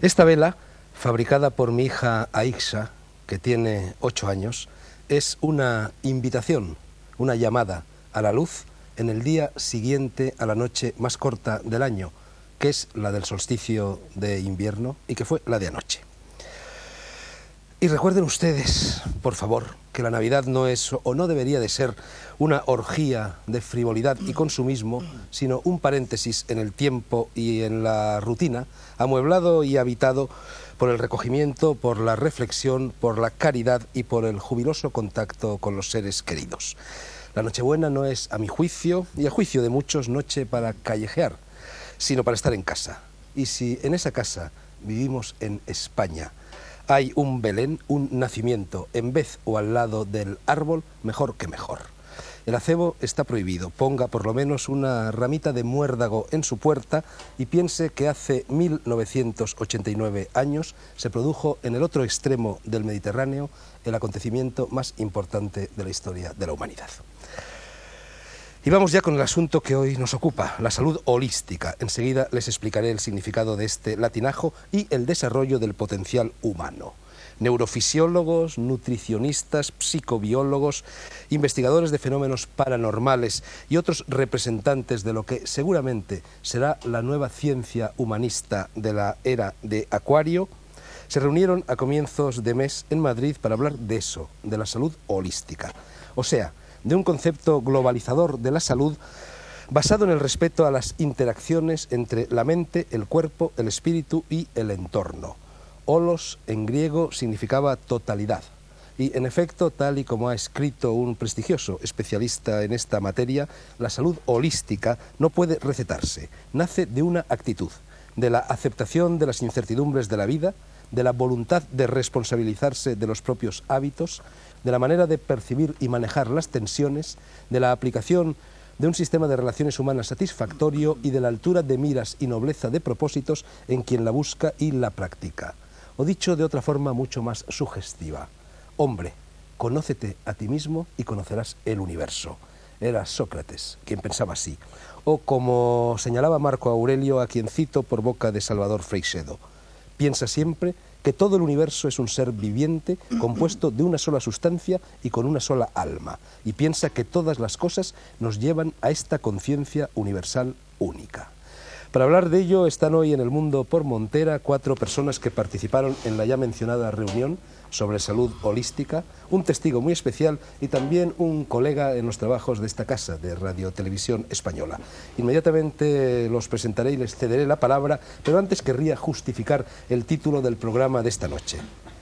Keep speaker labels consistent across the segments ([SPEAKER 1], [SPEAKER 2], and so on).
[SPEAKER 1] Esta vela, fabricada por mi hija Aixa, que tiene 8 años, es una invitación, una llamada a la luz en el día siguiente a la noche más corta del año, que es la del solsticio de invierno y que fue la de anoche. Y recuerden ustedes, por favor, que la Navidad no es o no debería de ser una orgía de frivolidad y consumismo, sino un paréntesis en el tiempo y en la rutina, amueblado y habitado por el recogimiento, por la reflexión, por la caridad y por el jubiloso contacto con los seres queridos. La Nochebuena no es, a mi juicio, y a juicio de muchos, noche para callejear, sino para estar en casa. Y si en esa casa vivimos en España, hay un Belén, un nacimiento, en vez o al lado del árbol, mejor que mejor. El acebo está prohibido, ponga por lo menos una ramita de muérdago en su puerta y piense que hace 1989 años se produjo en el otro extremo del Mediterráneo el acontecimiento más importante de la historia de la humanidad. Y vamos ya con el asunto que hoy nos ocupa, la salud holística. Enseguida les explicaré el significado de este latinajo y el desarrollo del potencial humano. Neurofisiólogos, nutricionistas, psicobiólogos, investigadores de fenómenos paranormales y otros representantes de lo que seguramente será la nueva ciencia humanista de la era de Acuario, se reunieron a comienzos de mes en Madrid para hablar de eso, de la salud holística. O sea, de un concepto globalizador de la salud basado en el respeto a las interacciones entre la mente, el cuerpo, el espíritu y el entorno. Holos en griego significaba totalidad y en efecto, tal y como ha escrito un prestigioso especialista en esta materia, la salud holística no puede recetarse, nace de una actitud, de la aceptación de las incertidumbres de la vida, de la voluntad de responsabilizarse de los propios hábitos, de la manera de percibir y manejar las tensiones, de la aplicación de un sistema de relaciones humanas satisfactorio y de la altura de miras y nobleza de propósitos en quien la busca y la practica. O dicho de otra forma mucho más sugestiva, hombre, conócete a ti mismo y conocerás el universo. Era Sócrates quien pensaba así. O como señalaba Marco Aurelio, a quien cito por boca de Salvador Freixedo, piensa siempre que todo el universo es un ser viviente compuesto de una sola sustancia y con una sola alma, y piensa que todas las cosas nos llevan a esta conciencia universal única. Para hablar de ello están hoy en El Mundo por Montera 4 personas que participaron en la ya mencionada reunión sobre salud holística, un testigo muy especial y también un colega en los trabajos de esta casa de Radio Televisión Española. Inmediatamente los presentaré y les cederé la palabra, pero antes querría justificar el título del programa de esta noche.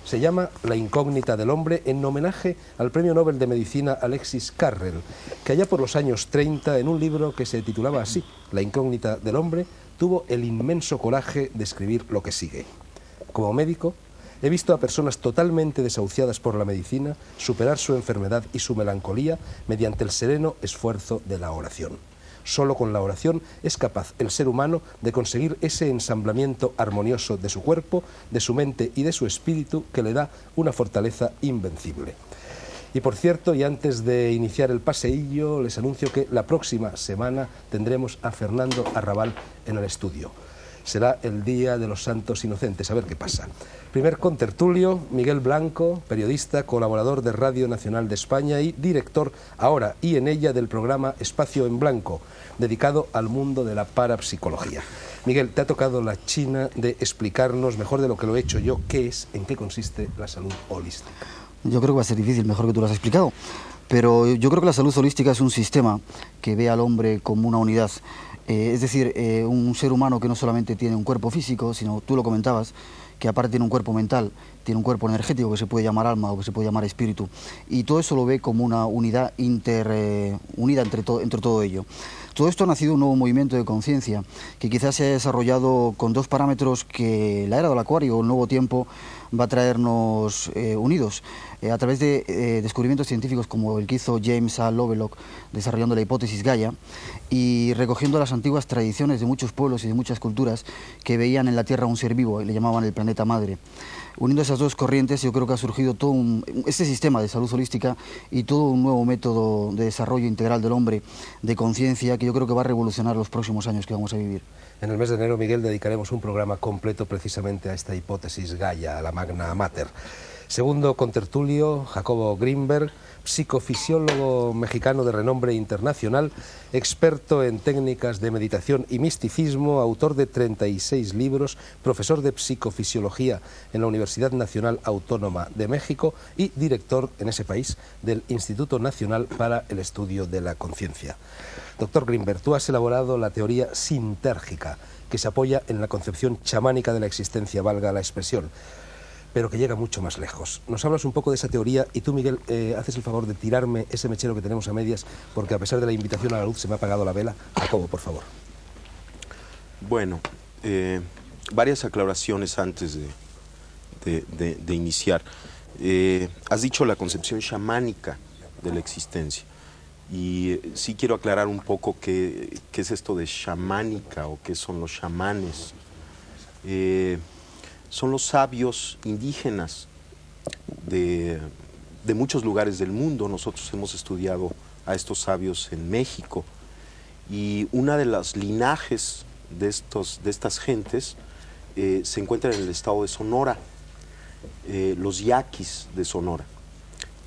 [SPEAKER 1] Se llama La incógnita del hombre, en homenaje al Premio Nobel de Medicina Alexis Carrel, que allá por los años 30, en un libro que se titulaba así, La incógnita del hombre, tuvo el inmenso coraje de escribir lo que sigue. Como médico, he visto a personas totalmente desahuciadas por la medicina superar su enfermedad y su melancolía mediante el sereno esfuerzo de la oración. Solo con la oración es capaz el ser humano de conseguir ese ensamblamiento armonioso de su cuerpo, de su mente y de su espíritu que le da una fortaleza invencible. Y por cierto, y antes de iniciar el paseillo, les anuncio que la próxima semana tendremos a Fernando Arrabal en el estudio. Será el Día de los Santos Inocentes, a ver qué pasa. Primer contertulio, Miguel Blanco, periodista, colaborador de Radio Nacional de España y director ahora y en ella del programa Espacio en Blanco, dedicado al mundo de la parapsicología. Miguel, te ha tocado la china de explicarnos, mejor de lo que lo he hecho yo, qué es, en qué consiste la salud holística.
[SPEAKER 2] Yo creo que va a ser difícil, mejor que tú lo has explicado, pero yo creo que la salud holística es un sistema que ve al hombre como una unidad. Es decir, un ser humano que no solamente tiene un cuerpo físico, sino, tú lo comentabas, que aparte tiene un cuerpo mental, tiene un cuerpo energético que se puede llamar alma o que se puede llamar espíritu, y todo eso lo ve como una unidad unida entre todo ello. Todo esto ha nacido un nuevo movimiento de conciencia que quizás se ha desarrollado con dos parámetros que la era del Acuario, el nuevo tiempo, va a traernos unidos a través de descubrimientos científicos como el que hizo James A. Lovelock desarrollando la hipótesis Gaia y recogiendo las antiguas tradiciones de muchos pueblos y de muchas culturas que veían en la Tierra un ser vivo y le llamaban el planeta planeta madre. Uniendo esas dos corrientes, yo creo que ha surgido todo este sistema de salud holística y todo un nuevo método de desarrollo integral del hombre, de conciencia, que yo creo que va a revolucionar los próximos años que vamos a vivir.
[SPEAKER 1] En el mes de enero, Miguel, dedicaremos un programa completo precisamente a esta hipótesis Gaia, a la Magna Mater. Segundo contertulio, Jacobo Grinberg, psicofisiólogo mexicano de renombre internacional, experto en técnicas de meditación y misticismo, autor de 36 libros, profesor de psicofisiología en la Universidad Nacional Autónoma de México y director en ese país del Instituto Nacional para el Estudio de la Conciencia. Doctor Grinberg, tú has elaborado la teoría sintérgica, que se apoya en la concepción chamánica de la existencia, valga la expresión, pero que llega mucho más lejos. Nos hablas un poco de esa teoría y tú, Miguel, haces el favor de tirarme ese mechero que tenemos a medias, porque a pesar de la invitación a la luz se me ha apagado la vela. Jacobo, por favor.
[SPEAKER 3] Bueno, varias aclaraciones antes de iniciar. Has dicho la concepción chamánica de la existencia. Y sí quiero aclarar un poco qué es esto de chamánica o qué son los chamanes. Son los sabios indígenas de muchos lugares del mundo. Nosotros hemos estudiado a estos sabios en México. Y una de las linajes de estas gentes se encuentra en el estado de Sonora, los yaquis de Sonora.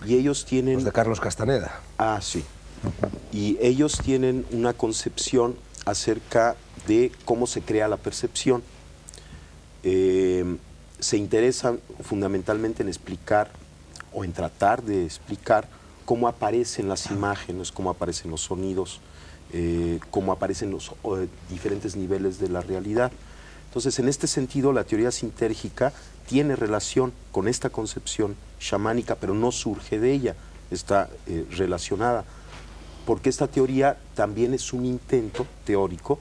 [SPEAKER 3] Y ellos tienen...
[SPEAKER 1] Los de Carlos Castaneda.
[SPEAKER 3] Ah, sí. Y ellos tienen una concepción acerca de cómo se crea la percepción. Se interesan fundamentalmente en explicar o en tratar de explicar cómo aparecen las imágenes, cómo aparecen los sonidos, cómo aparecen los diferentes niveles de la realidad. Entonces, en este sentido, la teoría sintérgica tiene relación con esta concepción chamánica, pero no surge de ella, está relacionada, porque esta teoría también es un intento teórico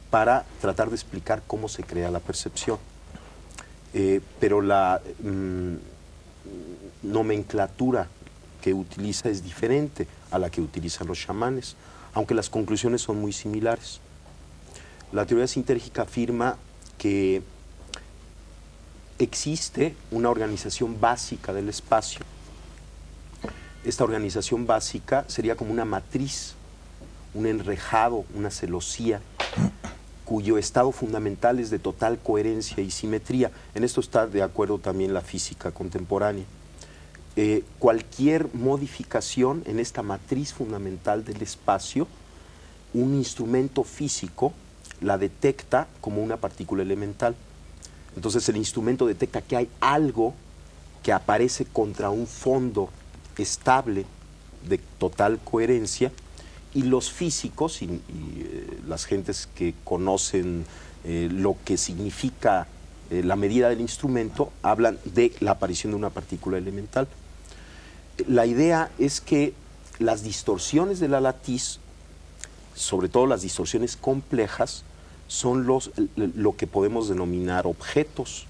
[SPEAKER 3] para tratar de explicar cómo se crea la percepción. Pero la nomenclatura que utiliza es diferente a la que utilizan los chamanes, aunque las conclusiones son muy similares. La teoría sintérgica afirma que existe una organización básica del espacio. Esta organización básica sería como una matriz, un enrejado, una celosía, cuyo estado fundamental es de total coherencia y simetría. En esto está de acuerdo también la física contemporánea. Cualquier modificación en esta matriz fundamental del espacio, un instrumento físico la detecta como una partícula elemental. Entonces el instrumento detecta que hay algo que aparece contra un fondo estable de total coherencia, y los físicos y las gentes que conocen lo que significa la medida del instrumento hablan de la aparición de una partícula elemental. La idea es que las distorsiones de la latiz, sobre todo las distorsiones complejas, son lo que podemos denominar objetos.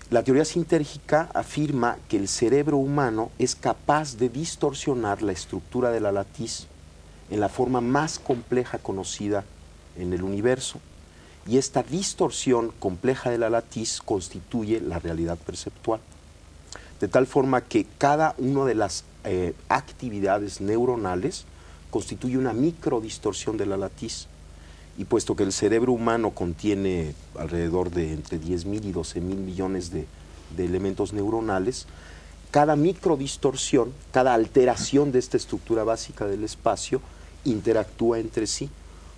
[SPEAKER 3] La teoría sintérgica afirma que el cerebro humano es capaz de distorsionar la estructura de la latiz en la forma más compleja conocida en el universo, y esta distorsión compleja de la latiz constituye la realidad perceptual, de tal forma que cada una de las actividades neuronales constituye una microdistorsión de la latiz. Y puesto que el cerebro humano contiene alrededor de entre 10.000 y 12.000 millones de elementos neuronales, cada microdistorsión, cada alteración de esta estructura básica del espacio interactúa entre sí,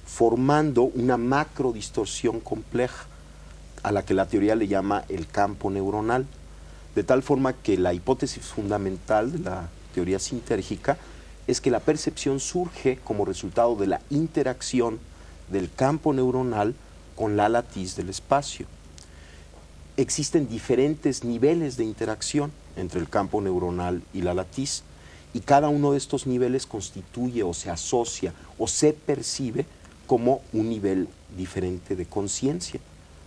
[SPEAKER 3] formando una macrodistorsión compleja, a la que la teoría le llama el campo neuronal, de tal forma que la hipótesis fundamental de la teoría sintérgica es que la percepción surge como resultado de la interacción del campo neuronal con la latiz del espacio. Existen diferentes niveles de interacción entre el campo neuronal y la latiz, y cada uno de estos niveles constituye o se asocia o se percibe como un nivel diferente de conciencia.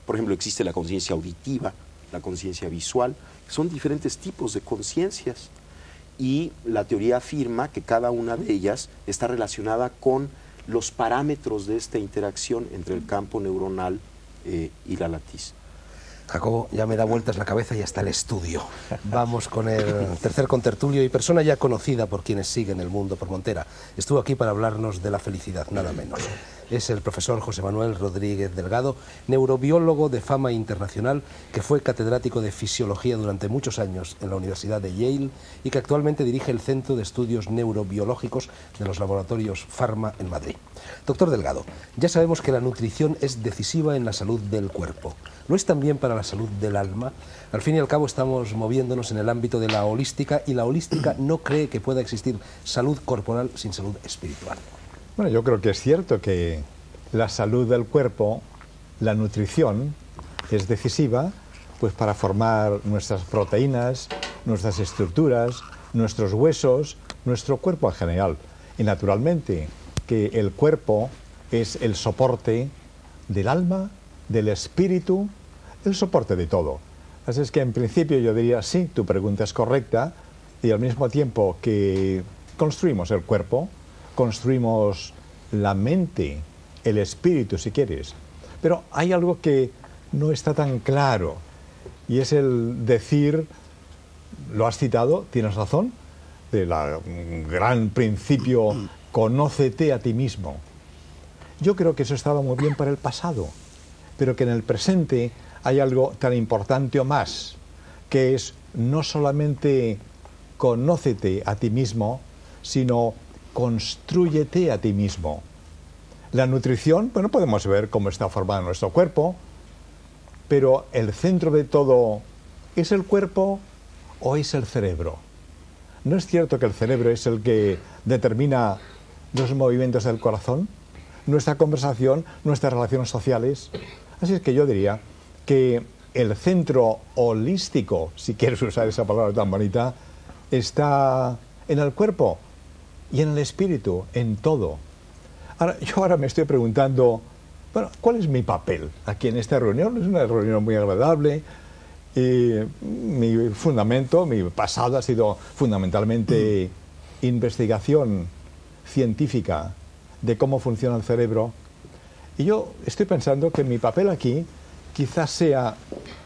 [SPEAKER 3] Por ejemplo, existe la conciencia auditiva, la conciencia visual, son diferentes tipos de conciencias, y la teoría afirma que cada una de ellas está relacionada con los parámetros de esta interacción entre el campo neuronal y la latiz.
[SPEAKER 1] Jacobo, ya me da vueltas la cabeza y hasta el estudio. Vamos con el tercer contertulio y persona ya conocida por quienes siguen el mundo por Montera. Estuvo aquí para hablarnos de la felicidad, nada menos. Es el profesor José Manuel Rodríguez Delgado, neurobiólogo de fama internacional, que fue catedrático de fisiología durante muchos años en la Universidad de Yale y que actualmente dirige el Centro de Estudios Neurobiológicos de los Laboratorios Pharma en Madrid. Doctor Delgado, ya sabemos que la nutrición es decisiva en la salud del cuerpo. ¿Lo es también para la salud del alma? Al fin y al cabo estamos moviéndonos en el ámbito de la holística y la holística no cree que pueda existir salud corporal sin salud espiritual.
[SPEAKER 4] Bueno, yo creo que es cierto que la salud del cuerpo, la nutrición, es decisiva pues para formar nuestras proteínas, nuestras estructuras, nuestros huesos, nuestro cuerpo en general. Y naturalmente que el cuerpo es el soporte del alma, del espíritu, el soporte de todo. Así es que en principio yo diría, sí, tu pregunta es correcta, y al mismo tiempo que construimos el cuerpo, construimos la mente, el espíritu si quieres. Pero hay algo que no está tan claro, y es el decir, lo has citado, tienes razón, del gran principio, conócete a ti mismo. Yo creo que eso estaba muy bien para el pasado, pero que en el presente hay algo tan importante o más, que es no solamente conócete a ti mismo, sino constrúyete a ti mismo. La nutrición, bueno, podemos ver cómo está formado nuestro cuerpo, pero el centro de todo, ¿es el cuerpo o es el cerebro? ¿No es cierto que el cerebro es el que determina los movimientos del corazón, nuestra conversación, nuestras relaciones sociales? Así es que yo diría que el centro holístico, si quieres usar esa palabra tan bonita, está en el cuerpo y en el espíritu, en todo. Yo ahora me estoy preguntando, bueno, ¿cuál es mi papel aquí en esta reunión? Es una reunión muy agradable y mi fundamento, mi pasado ha sido fundamentalmente investigación científica de cómo funciona el cerebro. Y yo estoy pensando que mi papel aquí quizás sea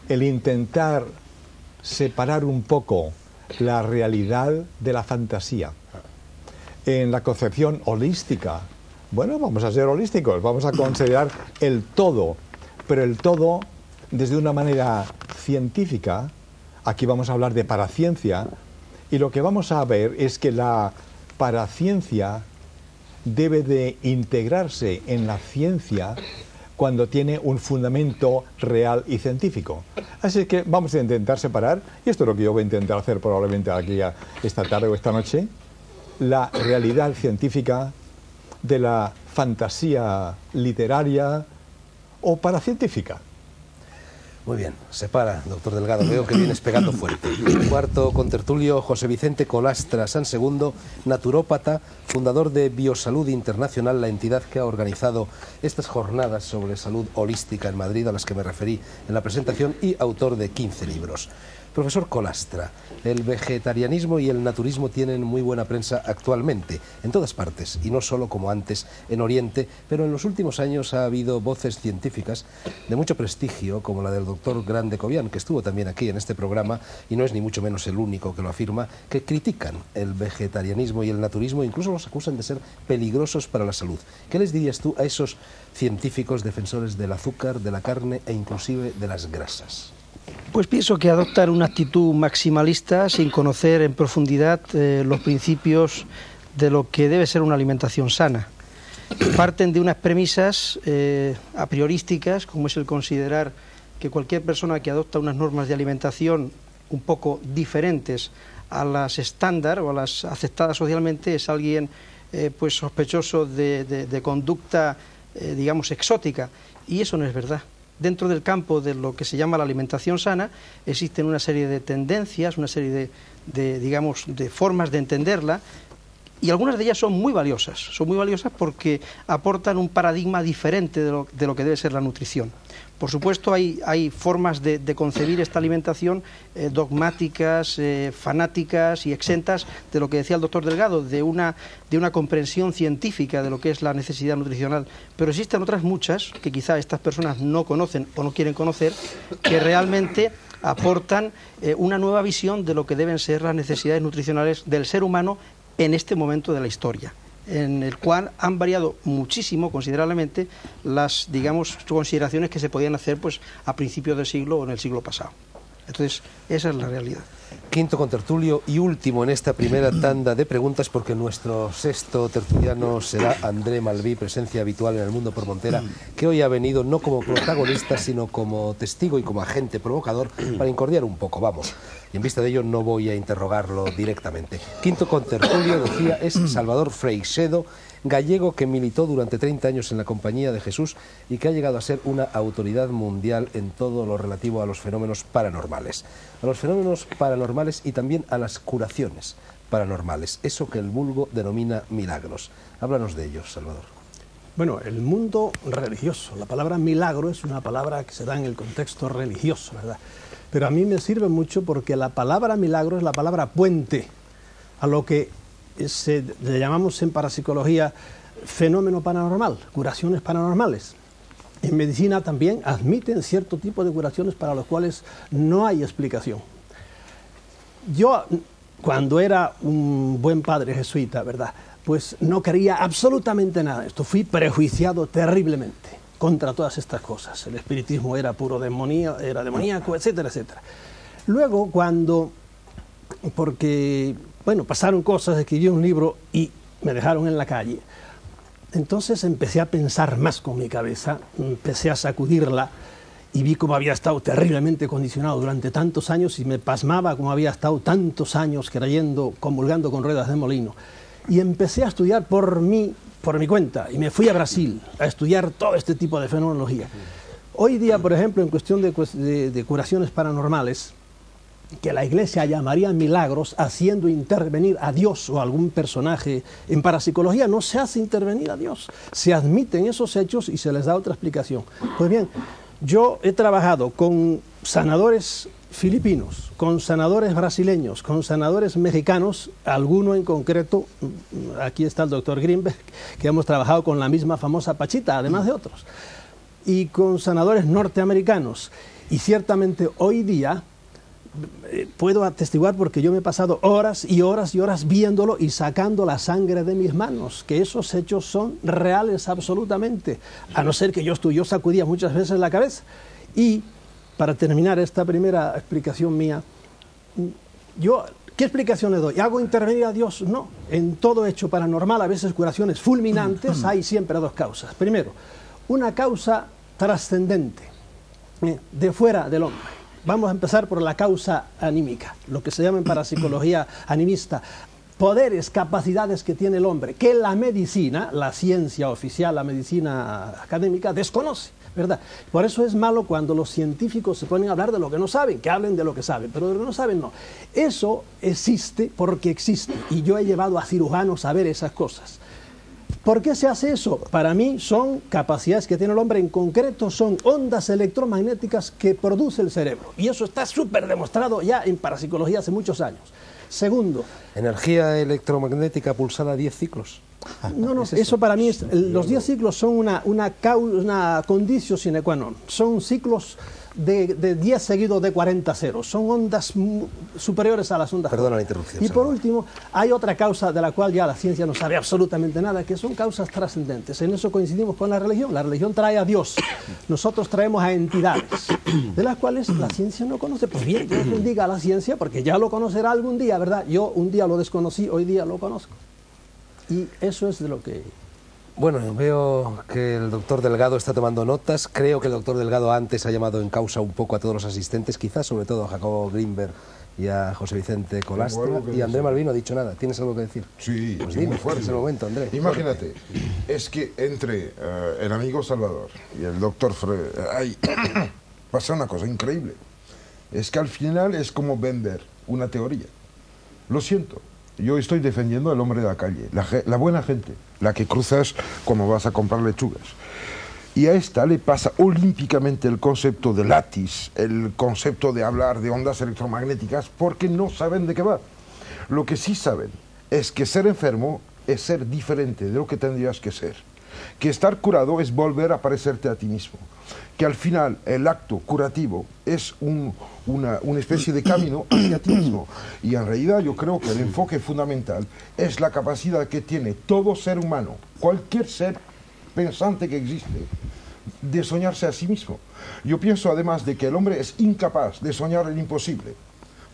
[SPEAKER 4] el intentar separar un poco la realidad de la fantasía. En la concepción holística, bueno, vamos a ser holísticos, vamos a considerar el todo, pero el todo desde una manera científica. Aquí vamos a hablar de paraciencia, y lo que vamos a ver es que la paraciencia debe de integrarse en la ciencia cuando tiene un fundamento real y científico. Así que vamos a intentar separar, y esto es lo que yo voy a intentar hacer probablemente aquí esta tarde o esta noche, la realidad científica de la fantasía literaria o paracientífica.
[SPEAKER 1] Muy bien, separa, doctor Delgado, veo que vienes pegando fuerte. Cuarto contertulio, José Vicente Colastra San Segundo, naturópata, fundador de Biosalud Internacional, la entidad que ha organizado estas jornadas sobre salud holística en Madrid, a las que me referí en la presentación, y autor de 15 libros. Profesor Colastra, el vegetarianismo y el naturismo tienen muy buena prensa actualmente, en todas partes, y no solo como antes en Oriente, pero en los últimos años ha habido voces científicas de mucho prestigio, como la del doctor Grande Cobian, que estuvo también aquí en este programa, y no es ni mucho menos el único que lo afirma, que critican el vegetarianismo y el naturismo, incluso los acusan de ser peligrosos para la salud. ¿Qué les dirías tú a esos científicos defensores del azúcar, de la carne e inclusive de las grasas?
[SPEAKER 5] Pues pienso que adoptan una actitud maximalista sin conocer en profundidad los principios de lo que debe ser una alimentación sana. Parten de unas premisas a priorísticas, como es el considerar que cualquier persona que adopta unas normas de alimentación un poco diferentes a las estándar o a las aceptadas socialmente es alguien pues sospechoso de conducta, digamos, exótica, y eso no es verdad. Dentro del campo de lo que se llama la alimentación sana existen una serie de tendencias, una serie digamos, de formas de entenderla, y algunas de ellas son muy valiosas porque aportan un paradigma diferente de lo que debe ser la nutrición. Por supuesto, hay formas de concebir esta alimentación dogmáticas, fanáticas y exentas de lo que decía el doctor Delgado, de una comprensión científica de lo que es la necesidad nutricional. Pero existen otras muchas que quizá estas personas no conocen o no quieren conocer, que realmente aportan una nueva visión de lo que deben ser las necesidades nutricionales del ser humano en este momento de la historia, en el cual han variado muchísimo, considerablemente, las, digamos, consideraciones que se podían hacer pues a principios del siglo o en el siglo pasado. Entonces, esa es la realidad.
[SPEAKER 1] Quinto contertulio y último en esta primera tanda de preguntas, porque nuestro sexto tertuliano será André Malví, presencia habitual en El Mundo por Montera, que hoy ha venido no como protagonista, sino como testigo y como agente provocador para incordiar un poco, vamos. Y en vista de ello no voy a interrogarlo directamente. Quinto contertulio, decía, es Salvador Freixedo, gallego que militó durante 30 años en la Compañía de Jesús y que ha llegado a ser una autoridad mundial en todo lo relativo a los fenómenos paranormales. A los fenómenos paranormales y también a las curaciones paranormales, eso que el vulgo denomina milagros. Háblanos de ellos, Salvador.
[SPEAKER 6] Bueno, el mundo religioso, la palabra milagro es una palabra que se da en el contexto religioso, ¿verdad? Pero a mí me sirve mucho porque la palabra milagro es la palabra puente a lo que le llamamos en parapsicología fenómeno paranormal, curaciones paranormales. En medicina también admiten cierto tipo de curaciones para los cuales no hay explicación. Yo, cuando era un buen padre jesuita, ¿verdad?, pues no creía absolutamente nada de esto. Fui prejuiciado terriblemente contra todas estas cosas. El espiritismo era puro demonio, era demoníaco, etcétera, etcétera. Luego, porque pasaron cosas, escribí un libro y me dejaron en la calle. Entonces empecé a pensar más con mi cabeza, empecé a sacudirla y vi cómo había estado terriblemente condicionado durante tantos años y me pasmaba cómo había estado tantos años creyendo, comulgando con ruedas de molino. Y empecé a estudiar por mi cuenta y me fui a Brasil a estudiar todo este tipo de fenomenología. Hoy día, por ejemplo, en cuestión de curaciones paranormales, que la Iglesia llamaría milagros, haciendo intervenir a Dios o algún personaje. En parapsicología no se hace intervenir a Dios, se admiten esos hechos y se les da otra explicación. Pues bien, yo he trabajado con sanadores filipinos, con sanadores brasileños, con sanadores mexicanos, alguno en concreto, aquí está el doctor Greenberg, que hemos trabajado con la misma famosa Pachita, además de otros, y con sanadores norteamericanos. Y ciertamente hoy día puedo atestiguar, porque yo me he pasado horas y horas y horas viéndolo y sacando la sangre de mis manos, que esos hechos son reales absolutamente, a no ser que yo sacudía muchas veces la cabeza. Y para terminar esta primera explicación mía, ¿qué explicación le doy? ¿Hago intervenir a Dios? No. En todo hecho paranormal, a veces curaciones fulminantes, hay siempre dos causas. Primero, una causa trascendente, de fuera del hombre. Vamos a empezar por la causa anímica, lo que se llama en parapsicología animista, poderes, capacidades que tiene el hombre, que la medicina, la ciencia oficial, la medicina académica, desconoce, ¿verdad? Por eso es malo cuando los científicos se ponen a hablar de lo que no saben, que hablen de lo que saben, pero de lo que no saben no. Eso existe porque existe, y yo he llevado a cirujanos a ver esas cosas. ¿Por qué se hace eso? Para mí son capacidades que tiene el hombre, en concreto son ondas electromagnéticas que produce el cerebro. Y eso está súper demostrado ya en parapsicología hace muchos años. Segundo.
[SPEAKER 1] Energía electromagnética pulsada 10 ciclos.
[SPEAKER 6] No, eso para mí es... Los 10 ciclos son una condicio sine qua non. Son ciclos de 10 seguidos de 40 ceros. Son ondas superiores a las ondas.
[SPEAKER 1] Perdona la interrupción.
[SPEAKER 6] Y por último, hay otra causa de la cual ya la ciencia no sabe absolutamente nada, que son causas trascendentes. En eso coincidimos con la religión. La religión trae a Dios. Nosotros traemos a entidades, de las cuales la ciencia no conoce. Pues bien, Dios bendiga a la ciencia, porque ya lo conocerá algún día, ¿verdad? Yo un día lo desconocí, hoy día lo conozco. Y eso es de lo que...
[SPEAKER 1] Bueno, veo que el doctor Delgado está tomando notas. Creo que el doctor Delgado antes ha llamado en causa un poco a todos los asistentes, quizás sobre todo a Jacobo Greenberg y a José Vicente Colastra. Y André Malví no ha dicho nada. ¿Tienes algo que decir?
[SPEAKER 7] Sí,
[SPEAKER 1] pues
[SPEAKER 7] muy
[SPEAKER 1] dime,
[SPEAKER 7] fuerte.
[SPEAKER 1] es el momento, André.
[SPEAKER 7] Imagínate, es que entre el amigo Salvador y el doctor pasa una cosa increíble. Es que al final es como vender una teoría. Lo siento, Yo estoy defendiendo al hombre de la calle, la buena gente, la que cruzas cuando vas a comprar lechugas. Y a esta le pasa olímpicamente el concepto de látiz, el concepto de hablar de ondas electromagnéticas, porque no saben de qué va. Lo que sí saben es que ser enfermo es ser diferente de lo que tendrías que ser. Que estar curado es volver a parecerte a ti mismo. Que al final el acto curativo es una especie de camino hacia ti mismo. Y en realidad yo creo que el enfoque fundamental es la capacidad que tiene todo ser humano, cualquier ser pensante que existe, de soñarse a sí mismo. Yo pienso además de que el hombre es incapaz de soñar el imposible.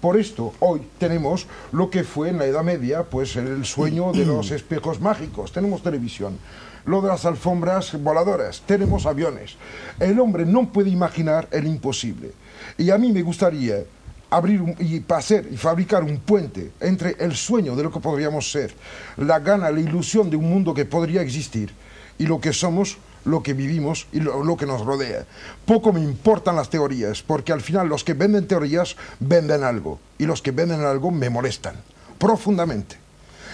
[SPEAKER 7] Por esto hoy tenemos lo que fue en la Edad Media, pues el sueño de los espejos mágicos. Tenemos televisión, lo de las alfombras voladoras, tenemos aviones. El hombre no puede imaginar el imposible. Y a mí me gustaría abrir y fabricar un puente entre el sueño de lo que podríamos ser, la gana, la ilusión de un mundo que podría existir, y lo que somos, lo que vivimos y lo que nos rodea. Poco me importan las teorías, porque al final los que venden teorías venden algo, y los que venden algo me molestan profundamente.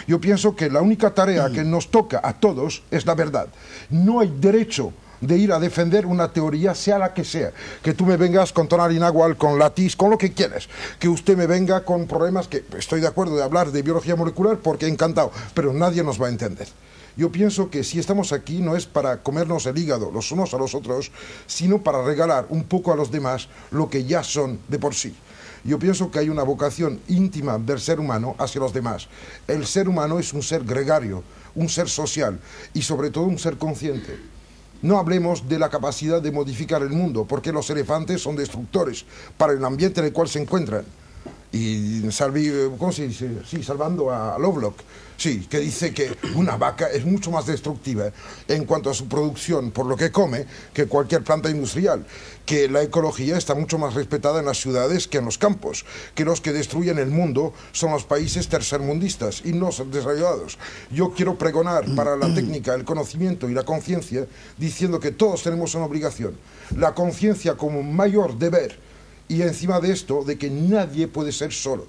[SPEAKER 7] Yo pienso que la única tarea que nos toca a todos es la verdad. No hay derecho de ir a defender una teoría, sea la que sea. Que tú me vengas con tonal inagual, con latiz, con lo que quieras. Que usted me venga con problemas que estoy de acuerdo de hablar de biología molecular porque encantado, pero nadie nos va a entender. Yo pienso que si estamos aquí no es para comernos el hígado los unos a los otros, sino para regalar un poco a los demás lo que ya son de por sí. Yo pienso que hay una vocación íntima del ser humano hacia los demás. El ser humano es un ser gregario, un ser social y sobre todo un ser consciente. No hablemos de la capacidad de modificar el mundo, porque los elefantes son destructores para el ambiente en el cual se encuentran. Y ¿cómo se dice? Sí, salvando a Lovelock, sí, que dice que una vaca es mucho más destructiva en cuanto a su producción por lo que come que cualquier planta industrial, que la ecología está mucho más respetada en las ciudades que en los campos, que los que destruyen el mundo son los países tercermundistas y no desarrollados. Yo quiero pregonar para la técnica, el conocimiento y la conciencia, diciendo que todos tenemos una obligación, la conciencia como mayor deber. Y encima de esto, de que nadie puede ser solo.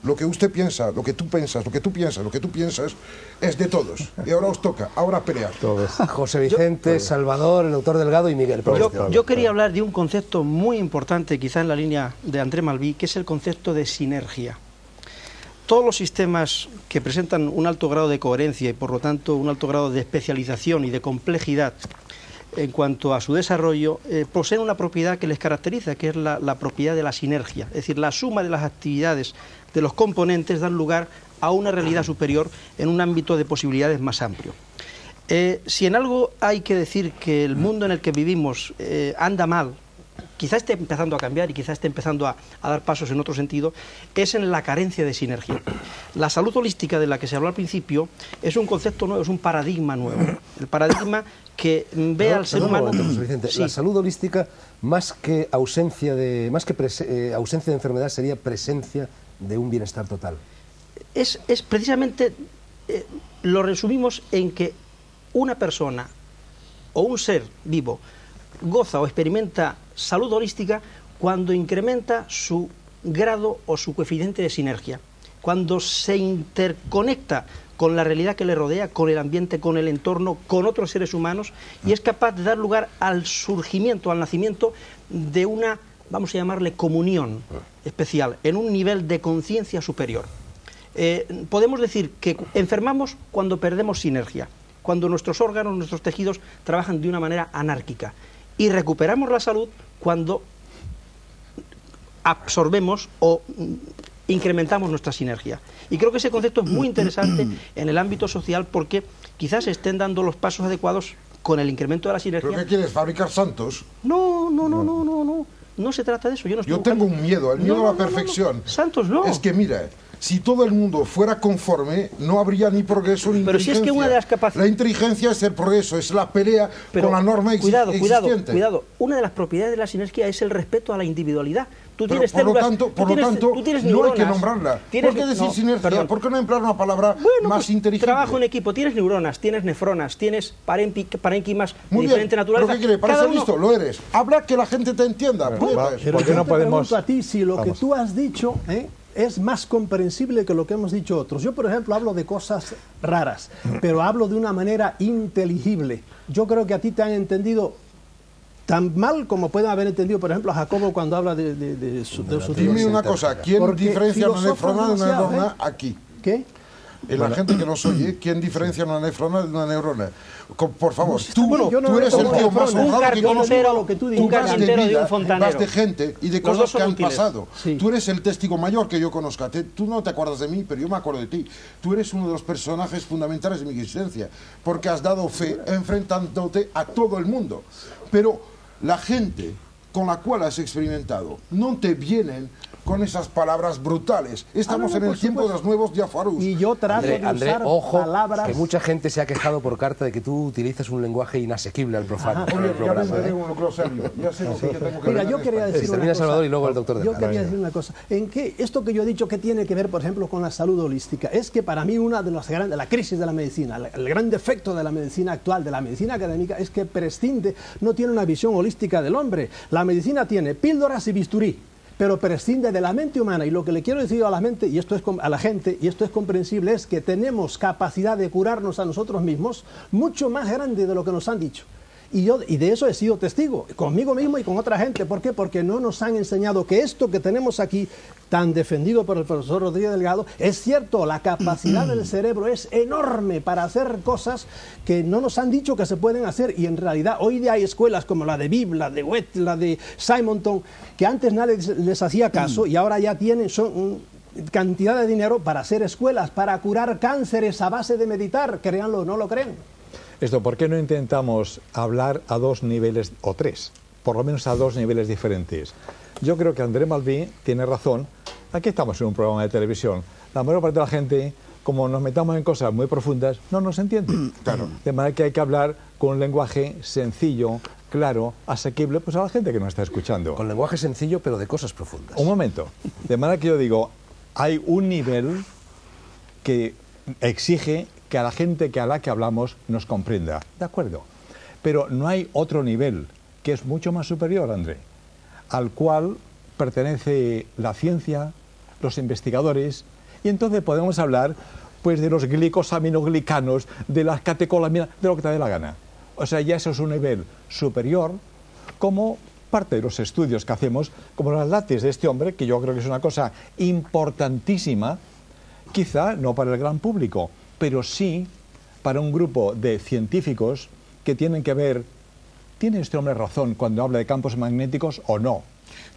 [SPEAKER 7] Lo que usted piensa, lo que tú piensas, lo que tú piensas, lo que tú piensas, es de todos. Y ahora os toca, ahora pelear.
[SPEAKER 4] Todos.
[SPEAKER 1] José Vicente, Salvador, el doctor Delgado y Miguel.
[SPEAKER 5] Yo quería hablar de un concepto muy importante, quizá en la línea de André Malví, que es el concepto de sinergia. Todos los sistemas que presentan un alto grado de coherencia y por lo tanto un alto grado de especialización y de complejidad en cuanto a su desarrollo, poseen una propiedad que les caracteriza, que es la propiedad de la sinergia. Es decir, la suma de las actividades de los componentes dan lugar a una realidad superior en un ámbito de posibilidades más amplio. Si en algo hay que decir que el mundo en el que vivimos anda mal, quizá esté empezando a cambiar y quizá esté empezando a dar pasos en otro sentido, es en la carencia de sinergia. La salud holística de la que se habló al principio es un concepto nuevo, es un paradigma nuevo. El paradigma que ve al ser humano...
[SPEAKER 1] Vicente, sí. La salud holística, más que ausencia de enfermedad, sería presencia de un bienestar total.
[SPEAKER 5] Es precisamente, lo resumimos en que una persona o un ser vivo goza o experimenta salud holística cuando incrementa su grado o su coeficiente de sinergia, cuando se interconecta con la realidad que le rodea, con el ambiente, con el entorno, con otros seres humanos, y es capaz de dar lugar al surgimiento, al nacimiento de una, vamos a llamarle, comunión especial, en un nivel de conciencia superior. Podemos decir que enfermamos cuando perdemos sinergia, cuando nuestros órganos, nuestros tejidos trabajan de una manera anárquica, y recuperamos la salud cuando absorbemos o incrementamos nuestra sinergia. Y creo que ese concepto es muy interesante en el ámbito social porque quizás se estén dando los pasos adecuados con el incremento de la sinergia.
[SPEAKER 7] ¿Pero qué quieres, fabricar santos?
[SPEAKER 5] No se trata de eso.
[SPEAKER 7] Yo tengo un miedo, el miedo a la perfección.
[SPEAKER 5] Santos no.
[SPEAKER 7] Es que mira, si todo el mundo fuera conforme, no habría ni progreso ni inteligencia.
[SPEAKER 5] Pero si es que una de las capacidades...
[SPEAKER 7] La inteligencia es el progreso, es la pelea con la norma existente.
[SPEAKER 5] Cuidado. Una de las propiedades de la sinergia es el respeto a la individualidad. Tú tienes
[SPEAKER 7] por
[SPEAKER 5] células,
[SPEAKER 7] lo tanto, no hay que nombrarla. ¿Por qué decir sinergia? ¿Por qué no emplear una palabra más inteligente?
[SPEAKER 5] Trabajo en equipo, tienes neuronas, tienes nefronas, tienes parénquimas de diferente naturaleza.
[SPEAKER 7] ¿Pero qué quiere? Parece listo, lo eres. Habla que la gente te entienda.
[SPEAKER 6] Pero yo te pregunto a ti si lo que tú has dicho es más comprensible que lo que hemos dicho otros. Yo, por ejemplo, hablo de cosas raras, pero hablo de una manera inteligible. Yo creo que a ti te han entendido tan mal como pueden haber entendido, por ejemplo, a Jacobo cuando habla de su
[SPEAKER 7] Dime una cosa, ¿quién
[SPEAKER 6] Porque
[SPEAKER 7] diferencia una nefrona de una
[SPEAKER 6] demasiado,
[SPEAKER 7] neurona aquí?
[SPEAKER 6] ¿Qué?
[SPEAKER 7] La gente que nos oye, ¿quién diferencia una nefrona de una neurona? Por favor,
[SPEAKER 6] Bueno, yo no
[SPEAKER 7] tú eres el tío más
[SPEAKER 6] un
[SPEAKER 7] honrado que conozco.
[SPEAKER 6] un
[SPEAKER 8] carpintero de un fontanero.
[SPEAKER 7] Vas de gente y de
[SPEAKER 8] Los
[SPEAKER 7] cosas
[SPEAKER 8] dos son
[SPEAKER 7] que han
[SPEAKER 8] útiles.
[SPEAKER 7] pasado.
[SPEAKER 6] Sí.
[SPEAKER 7] Tú eres el testigo mayor que yo conozca. Tú no te acuerdas de mí, pero yo me acuerdo de ti. Tú eres uno de los personajes fundamentales de mi existencia, porque has dado fe enfrentándote a todo el mundo. Pero la gente con la cual has experimentado no te vienen con esas palabras brutales. Estamos en el tiempo de los nuevos diafarús.
[SPEAKER 6] Y yo trato de
[SPEAKER 1] André,
[SPEAKER 6] usar
[SPEAKER 1] ojo,
[SPEAKER 6] palabras...
[SPEAKER 1] que mucha gente se ha quejado por carta de que tú utilizas un lenguaje inasequible al profano en el
[SPEAKER 7] Ya
[SPEAKER 1] programa.
[SPEAKER 7] vendré un glosario. Ya sé lo que tengo que
[SPEAKER 6] Mira,
[SPEAKER 7] leer
[SPEAKER 6] yo
[SPEAKER 7] en
[SPEAKER 6] quería
[SPEAKER 7] español.
[SPEAKER 6] decir una
[SPEAKER 1] Termina
[SPEAKER 6] cosa.
[SPEAKER 1] Salvador y luego el doctor de
[SPEAKER 6] Yo
[SPEAKER 1] Clara.
[SPEAKER 6] quería decir una cosa. ¿En qué esto que yo he dicho que tiene que ver, por ejemplo, con la salud holística? Es que para mí una de las grandes, la crisis de la medicina, el gran defecto de la medicina actual, de la medicina académica, es que prescinde, no tiene una visión holística del hombre. La medicina tiene píldoras y bisturí, pero prescinde de la mente humana. Y lo que le quiero decir a la mente, y esto es a la gente, y esto es comprensible, es que tenemos capacidad de curarnos a nosotros mismos mucho más grande de lo que nos han dicho. Y de eso he sido testigo, conmigo mismo y con otra gente. ¿Por qué? Porque no nos han enseñado que esto que tenemos aquí, tan defendido por el profesor Rodríguez Delgado, es cierto, la capacidad del cerebro es enorme para hacer cosas que no nos han dicho que se pueden hacer. Y en realidad hoy día hay escuelas como la de Bibb, la de Goethe, la de Simonton, que antes nadie les hacía caso y ahora ya tienen cantidad de dinero para hacer escuelas, para curar cánceres a base de meditar. Créanlo, no lo creen.
[SPEAKER 4] Esto, ¿por qué no intentamos hablar a dos niveles, o tres, por lo menos a dos niveles diferentes? Yo creo que André Malví tiene razón. Aquí estamos en un programa de televisión. La mayor parte de la gente, como nos metamos en cosas muy profundas, no nos entiende.
[SPEAKER 7] Claro.
[SPEAKER 4] De manera que hay que hablar con un lenguaje sencillo, claro, asequible, pues a la gente que nos está escuchando.
[SPEAKER 1] Con lenguaje sencillo, pero de cosas profundas.
[SPEAKER 4] Un momento. De manera que yo digo, hay un nivel que exige que a la gente a la que hablamos nos comprenda. De acuerdo. Pero no hay otro nivel que es mucho más superior, André, al cual pertenece la ciencia, los investigadores, y entonces podemos hablar pues de los glicosaminoglicanos, de las catecolaminas, de lo que te dé la gana. O sea, ya eso es un nivel superior, como parte de los estudios que hacemos, como las látex de este hombre, que yo creo que es una cosa importantísima, quizá no para el gran público, pero sí para un grupo de científicos que tienen que ver, ¿tiene este hombre razón cuando habla de campos magnéticos o no?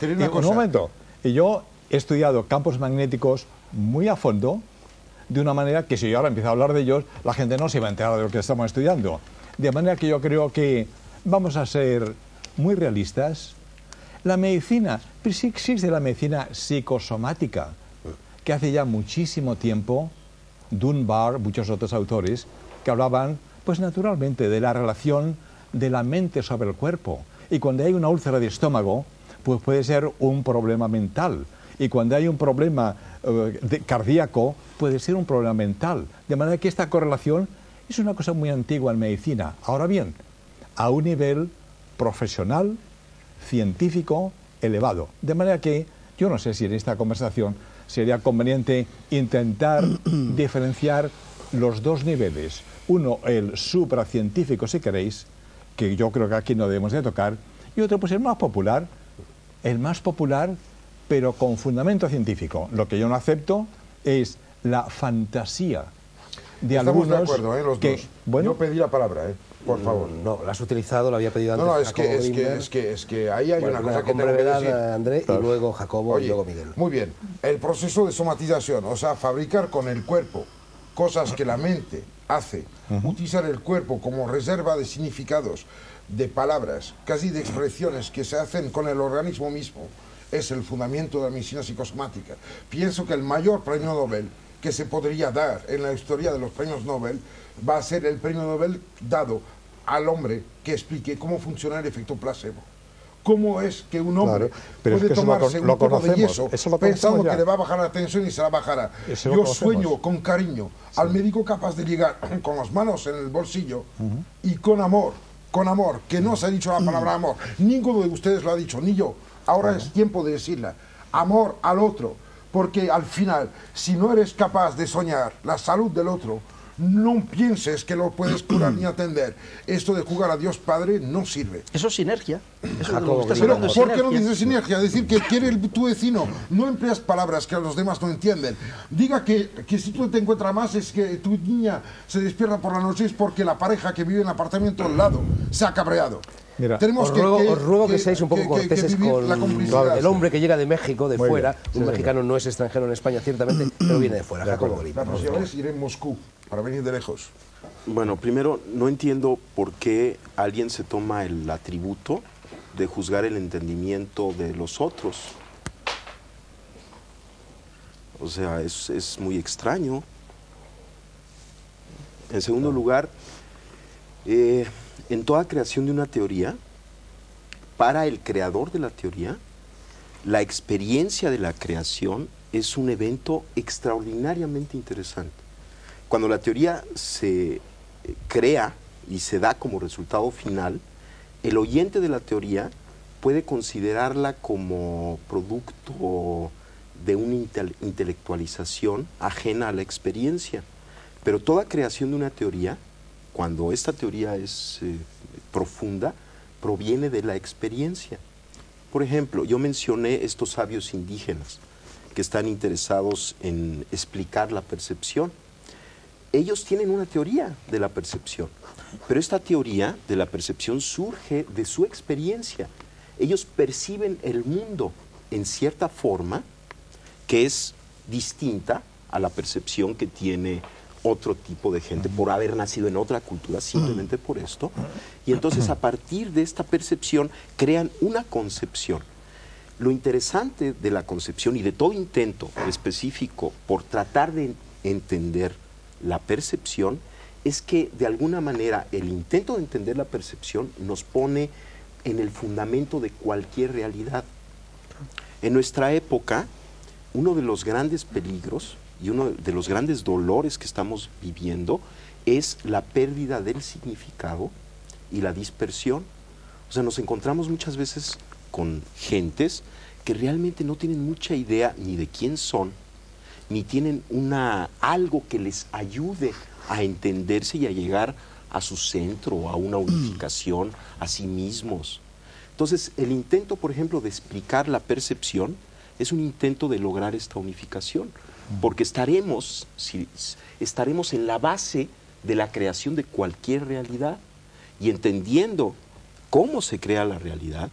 [SPEAKER 4] Un momento, y yo he estudiado campos magnéticos muy a fondo, de una manera que si yo ahora empiezo a hablar de ellos, la gente no se va a enterar de lo que estamos estudiando. De manera que yo creo que vamos a ser muy realistas. La medicina, pero sí existe la medicina psicosomática, que hace ya muchísimo tiempo, Dunbar, muchos otros autores, que hablaban, pues naturalmente, de la relación de la mente sobre el cuerpo. Y cuando hay una úlcera de estómago, pues puede ser un problema mental. Y cuando hay un problema cardíaco, puede ser un problema mental. De manera que esta correlación es una cosa muy antigua en medicina. Ahora bien, a un nivel profesional, científico, elevado. De manera que yo no sé si en esta conversación sería conveniente intentar diferenciar los dos niveles. Uno, el supracientífico, si queréis, que yo creo que aquí no debemos de tocar, y otro, pues el más popular, pero con fundamento científico. Lo que yo no acepto es la fantasía de
[SPEAKER 7] Estamos
[SPEAKER 4] algunos
[SPEAKER 7] de acuerdo, los
[SPEAKER 4] que,
[SPEAKER 7] dos.
[SPEAKER 4] bueno,
[SPEAKER 7] Yo pedí la palabra, por favor.
[SPEAKER 1] No, la has utilizado, lo había pedido antes.
[SPEAKER 7] No,
[SPEAKER 1] Jacobo Grimberg.
[SPEAKER 7] es que ahí hay
[SPEAKER 1] Bueno,
[SPEAKER 7] una cosa que
[SPEAKER 1] con
[SPEAKER 7] tengo que
[SPEAKER 1] brevedad,
[SPEAKER 7] decir.
[SPEAKER 1] André, y luego Jacobo y
[SPEAKER 7] Oye,
[SPEAKER 1] luego Miguel.
[SPEAKER 7] muy bien. El proceso de somatización, o sea, fabricar con el cuerpo cosas que la mente hace, utilizar el cuerpo como reserva de significados, de palabras, casi de expresiones que se hacen con el organismo mismo, es el fundamento de la medicina psicosomática. Pienso que el mayor premio Nobel que se podría dar en la historia de los premios Nobel va a ser el premio Nobel dado al hombre que explique cómo funciona el efecto placebo. ¿Cómo es que un hombre
[SPEAKER 4] Claro, pero
[SPEAKER 7] puede
[SPEAKER 4] es que
[SPEAKER 7] tomarse
[SPEAKER 4] eso lo
[SPEAKER 7] un poco de
[SPEAKER 4] conocemos,
[SPEAKER 7] yeso
[SPEAKER 4] eso lo
[SPEAKER 7] pensando
[SPEAKER 4] conocemos ya.
[SPEAKER 7] que le va a bajar la tensión y se la bajará?
[SPEAKER 4] Eso lo
[SPEAKER 7] Yo
[SPEAKER 4] conocemos.
[SPEAKER 7] sueño con cariño al médico capaz de llegar con las manos en el bolsillo y con amor, que no se ha dicho la palabra amor. Ninguno de ustedes lo ha dicho, ni yo. Ahora es tiempo de decirla. Amor al otro. Porque al final, si no eres capaz de soñar la salud del otro, no pienses que lo puedes curar ni atender. Esto de jugar a Dios Padre no sirve.
[SPEAKER 5] Eso es sinergia. Eso es lo
[SPEAKER 1] Jacobo,
[SPEAKER 5] que estás
[SPEAKER 7] Pero
[SPEAKER 5] hablando, es
[SPEAKER 7] ¿por qué no
[SPEAKER 5] sinergia.
[SPEAKER 7] dices sinergia? Decir que quiere tu vecino. No empleas palabras que a los demás no entienden. Diga que si tú te encuentras más es que tu niña se despierta por la noche es porque la pareja que vive en el apartamento al lado se ha cabreado.
[SPEAKER 4] Mira,
[SPEAKER 7] Tenemos
[SPEAKER 1] Os ruego que seáis un poco corteses
[SPEAKER 7] vivir
[SPEAKER 1] con
[SPEAKER 7] la complicidad.
[SPEAKER 1] el hombre que llega de México, de
[SPEAKER 4] Muy
[SPEAKER 1] fuera.
[SPEAKER 4] bien, sí,
[SPEAKER 1] Un
[SPEAKER 4] señor.
[SPEAKER 1] mexicano no es extranjero en España, ciertamente, pero viene de fuera.
[SPEAKER 4] De
[SPEAKER 1] Jacobo
[SPEAKER 4] acuerdo.
[SPEAKER 1] Golí.
[SPEAKER 7] La próxima vez iré en Moscú para venir de lejos.
[SPEAKER 3] Bueno, primero, no entiendo por qué alguien se toma el atributo de juzgar el entendimiento de los otros. O sea, es muy extraño. En segundo lugar, en toda creación de una teoría, para el creador de la teoría, la experiencia de la creación es un evento extraordinariamente interesante. Cuando la teoría se crea y se da como resultado final, el oyente de la teoría puede considerarla como producto de una intelectualización ajena a la experiencia. Pero toda creación de una teoría, cuando esta teoría es profunda, proviene de la experiencia. Por ejemplo, yo mencioné estos sabios indígenas que están interesados en explicar la percepción. Ellos tienen una teoría de la percepción, pero esta teoría de la percepción surge de su experiencia. Ellos perciben el mundo en cierta forma que es distinta a la percepción que tiene otro tipo de gente por haber nacido en otra cultura, simplemente por esto. Y entonces a partir de esta percepción crean una concepción. Lo interesante de la concepción y de todo intento específico por tratar de entender la percepción es que de alguna manera el intento de entender la percepción nos pone en el fundamento de cualquier realidad. En nuestra época, uno de los grandes peligros y uno de los grandes dolores que estamos viviendo es la pérdida del significado y la dispersión. O sea, nos encontramos muchas veces con gentes que realmente no tienen mucha idea ni de quién son, ni tienen algo que les ayude a entenderse y a llegar a su centro, a una unificación, a sí mismos. Entonces, el intento, por ejemplo, de explicar la percepción es un intento de lograr esta unificación, porque estaremos en la base de la creación de cualquier realidad, y entendiendo cómo se crea la realidad,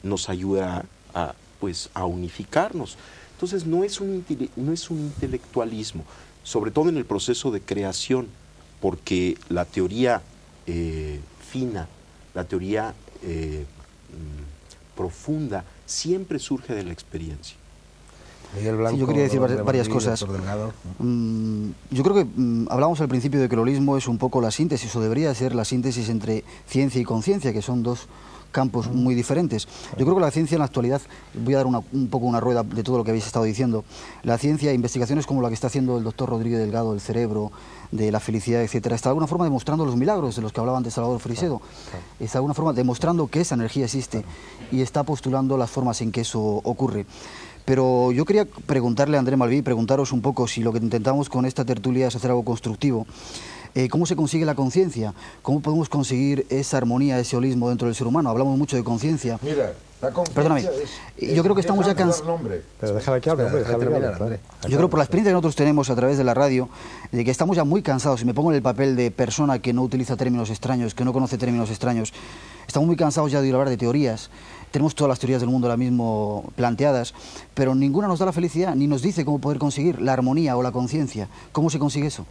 [SPEAKER 3] nos ayuda a unificarnos. Entonces, no es un intelectualismo, sobre todo en el proceso de creación, porque la teoría fina, la teoría profunda, siempre surge de la experiencia.
[SPEAKER 1] Miguel Blanco,
[SPEAKER 2] Sí, yo quería decir varias cosas. Yo creo que hablábamos al principio de que el holismo es un poco la síntesis, o debería ser la síntesis entre ciencia y conciencia, que son dos campos muy diferentes. Yo creo que la ciencia en la actualidad, voy a dar un poco una rueda de todo lo que habéis estado diciendo, la ciencia, investigaciones como la que está haciendo el doctor Rodríguez Delgado del cerebro, de la felicidad, etcétera, está de alguna forma demostrando los milagros de los que hablaba antes Salvador Frisedo, está de alguna forma demostrando que esa energía existe y está postulando las formas en que eso ocurre. Pero yo quería preguntarle a André Malví, preguntaros un poco si lo que intentamos con esta tertulia es hacer algo constructivo. ¿Cómo se consigue la conciencia? ¿Cómo podemos conseguir esa armonía, ese holismo dentro del ser humano? Hablamos mucho de conciencia.
[SPEAKER 7] Mira, la conciencia
[SPEAKER 2] Perdóname, yo creo que estamos ya cansados.
[SPEAKER 4] Pero déjala que hable, hombre, déjala que hable, claro.
[SPEAKER 2] Yo creo por la experiencia que nosotros tenemos a través de la radio, de que estamos ya muy cansados, y me pongo en el papel de persona que no utiliza términos extraños, que no conoce términos extraños, estamos muy cansados ya de hablar de teorías. Tenemos todas las teorías del mundo ahora mismo planteadas, pero ninguna nos da la felicidad, ni nos dice cómo poder conseguir la armonía o la conciencia. ¿Cómo se consigue eso?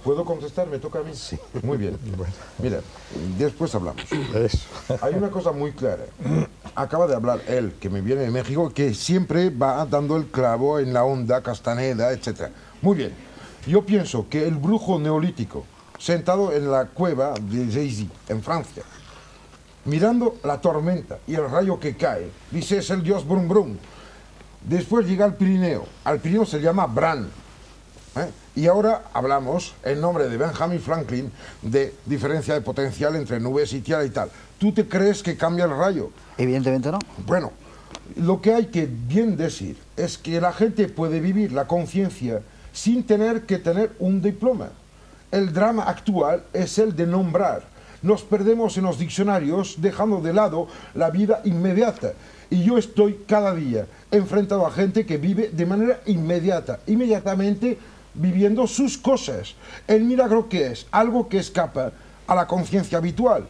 [SPEAKER 7] ¿Puedo contestar? ¿Me toca a mí? Sí. Muy bien.
[SPEAKER 4] Bueno.
[SPEAKER 7] Mira, después hablamos.
[SPEAKER 4] Eso.
[SPEAKER 7] Hay una cosa muy clara. Acaba de hablar él, que me viene de México, que siempre va dando el clavo en la onda, Castaneda, etc. Muy bien. Yo pienso que el brujo neolítico, sentado en la cueva de Jay-Z, en Francia, mirando la tormenta y el rayo que cae, dice, es el dios Brum Brum. Después llega al Pirineo se llama Bran. Y ahora hablamos, en nombre de Benjamin Franklin, de diferencia de potencial entre nubes y tierra y tal. ¿Tú te crees que cambia el rayo?
[SPEAKER 2] Evidentemente no.
[SPEAKER 7] Bueno, Lo que hay que bien decir es que la gente puede vivir la conciencia sin tener que tener un diploma. El drama actual es el de nombrar. Nos perdemos en los diccionarios dejando de lado la vida inmediata. Y yo estoy cada día enfrentado a gente que vive de manera inmediata, inmediatamente viviendo sus cosas. El milagro, ¿qué es? Algo que escapa a la conciencia habitual.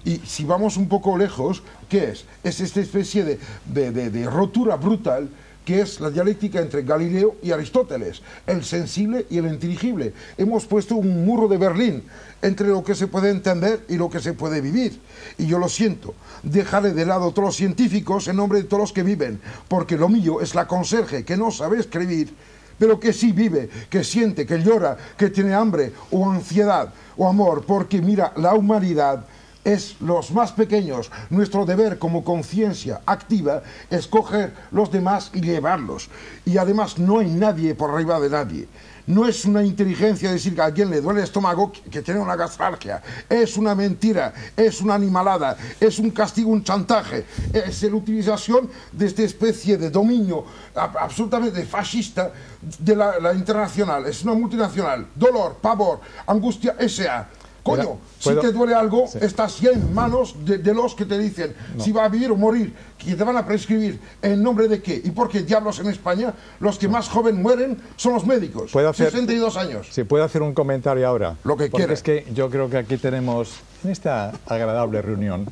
[SPEAKER 7] Y si vamos un poco lejos, ¿qué es? Es esta especie de rotura brutal que es la dialéctica entre Galileo y Aristóteles, el sensible y el inteligible. Hemos puesto un muro de Berlín entre lo que se puede entender y lo que se puede vivir. Y yo lo siento, dejaré de lado a todos los científicos en nombre de todos los que viven, porque lo mío es la conserje que no sabe escribir, pero que sí vive, que siente, que llora, que tiene hambre o ansiedad o amor, porque mira, la humanidad es los más pequeños. Nuestro deber como conciencia activa es coger los demás y llevarlos. Y además no hay nadie por arriba de nadie. No es una inteligencia decir que a alguien le duele el estómago que tiene una gastralgia. Es una mentira, es una animalada, es un castigo, un chantaje. Es la utilización de esta especie de dominio absolutamente fascista de la internacional. Es una multinacional. Dolor, pavor, angustia, S.A. Coño, si te duele algo, sí, estás ya en manos de los que te dicen si va a vivir o morir, que te van a prescribir en nombre de qué. ¿Y por qué diablos en España los que más joven mueren son los médicos? 62 años.
[SPEAKER 4] Si puedo hacer un comentario ahora.
[SPEAKER 7] Lo que quieras.
[SPEAKER 4] Es que yo creo que aquí tenemos, en esta agradable reunión,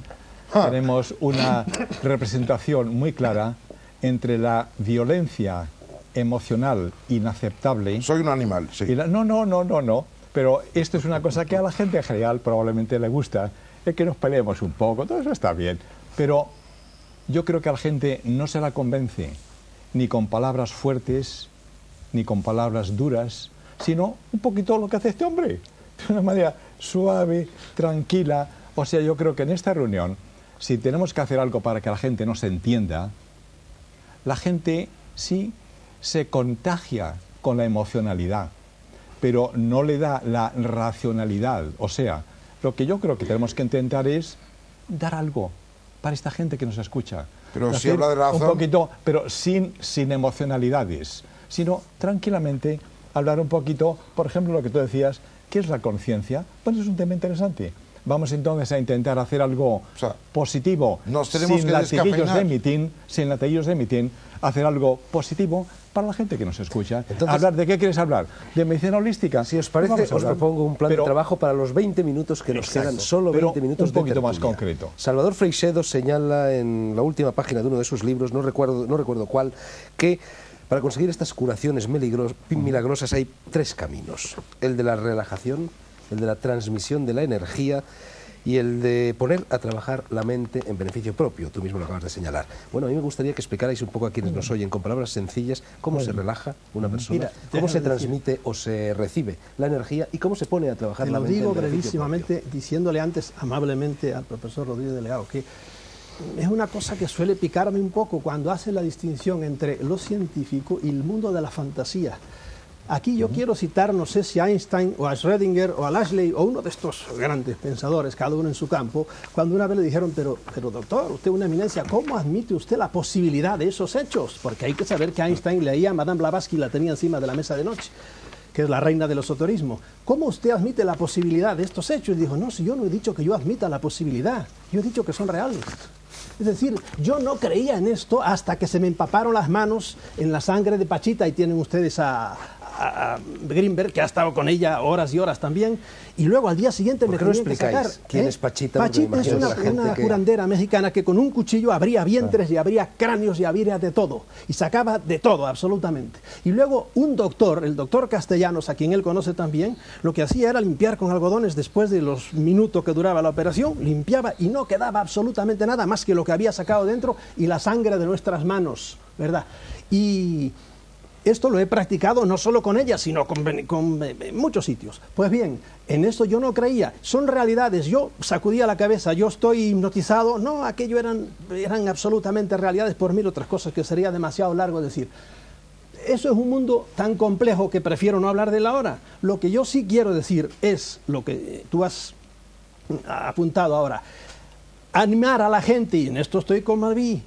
[SPEAKER 4] tenemos una representación muy clara entre la violencia emocional inaceptable.
[SPEAKER 7] Soy un animal, sí.
[SPEAKER 4] Y no. Pero esto es una cosa que a la gente en general probablemente le gusta, es que nos peleemos un poco, todo eso está bien. Pero yo creo que a la gente no se la convence ni con palabras fuertes, ni con palabras duras, sino un poquito lo que hace este hombre, de una manera suave, tranquila. O sea, yo creo que en esta reunión, si tenemos que hacer algo para que la gente nos entienda, la gente sí se contagia con la emocionalidad, pero no le da la racionalidad. O sea, lo que yo creo que tenemos que intentar es dar algo para esta gente que nos escucha.
[SPEAKER 7] Pero si habla de razón...
[SPEAKER 4] Un poquito, pero sin emocionalidades, sino tranquilamente hablar un poquito, por ejemplo, lo que tú decías, ¿qué es la conciencia? Pues es un tema interesante. Vamos entonces a intentar hacer algo positivo, sin latiguillos de mitin, hacer algo positivo para la gente que nos escucha. Entonces, ¿hablar de qué quieres hablar? ¿De medicina holística?
[SPEAKER 1] Si os parece, os propongo un plan de trabajo para los 20 minutos que nos quedan, solo 20 minutos
[SPEAKER 4] un poquito más concreto.
[SPEAKER 1] Salvador Freixedo señala en la última página de uno de sus libros, no recuerdo cuál, que para conseguir estas curaciones milagrosas hay 3 caminos: el de la relajación, el de la transmisión de la energía y el de poner a trabajar la mente en beneficio propio. Tú mismo lo acabas de señalar. Bueno, a mí me gustaría que explicarais un poco a quienes nos oyen, con palabras sencillas, cómo se relaja una persona, cómo se transmite o se recibe la energía y cómo se pone a trabajar la mente en beneficio propio. Te lo digo brevísimamente,
[SPEAKER 6] diciéndole antes amablemente al profesor Rodríguez Delegado que es una cosa que suele picarme un poco cuando hace la distinción entre lo científico y el mundo de la fantasía. Aquí yo quiero citar, no sé si a Einstein o a Schrödinger o a Lashley o uno de estos grandes pensadores, cada uno en su campo, cuando una vez le dijeron, pero doctor, usted es una eminencia, ¿cómo admite usted la posibilidad de esos hechos? Porque hay que saber que Einstein leía a Madame Blavatsky, la tenía encima de la mesa de noche, que es la reina del esoterismo. ¿Cómo usted admite la posibilidad de estos hechos? Y dijo, no, si yo no he dicho que yo admita la posibilidad, yo he dicho que son reales. Es decir, yo no creía en esto hasta que se me empaparon las manos en la sangre de Pachita, y tienen ustedes a Greenberg, que ha estado con ella horas y horas también, y luego al día siguiente me tenían que sacar.
[SPEAKER 1] ¿Quién es Pachita?
[SPEAKER 6] Pachita es una curandera mexicana que con un cuchillo abría vientres y abría cráneos y abría de todo, y sacaba de todo, absolutamente. Y luego un doctor, el doctor Castellanos, a quien él conoce también, lo que hacía era limpiar con algodones después de los minutos que duraba la operación, limpiaba y no quedaba absolutamente nada más que lo que había sacado dentro y la sangre de nuestras manos, ¿verdad? Y esto lo he practicado no solo con ella, sino con muchos sitios. Pues bien, en esto yo no creía. Son realidades. Yo sacudía la cabeza, yo estoy hipnotizado. No, aquello eran absolutamente realidades por 1000 otras cosas que sería demasiado largo decir. Eso es un mundo tan complejo que prefiero no hablar de él ahora. Lo que yo sí quiero decir es lo que tú has apuntado ahora. animar a la gente, y en esto estoy con Malví,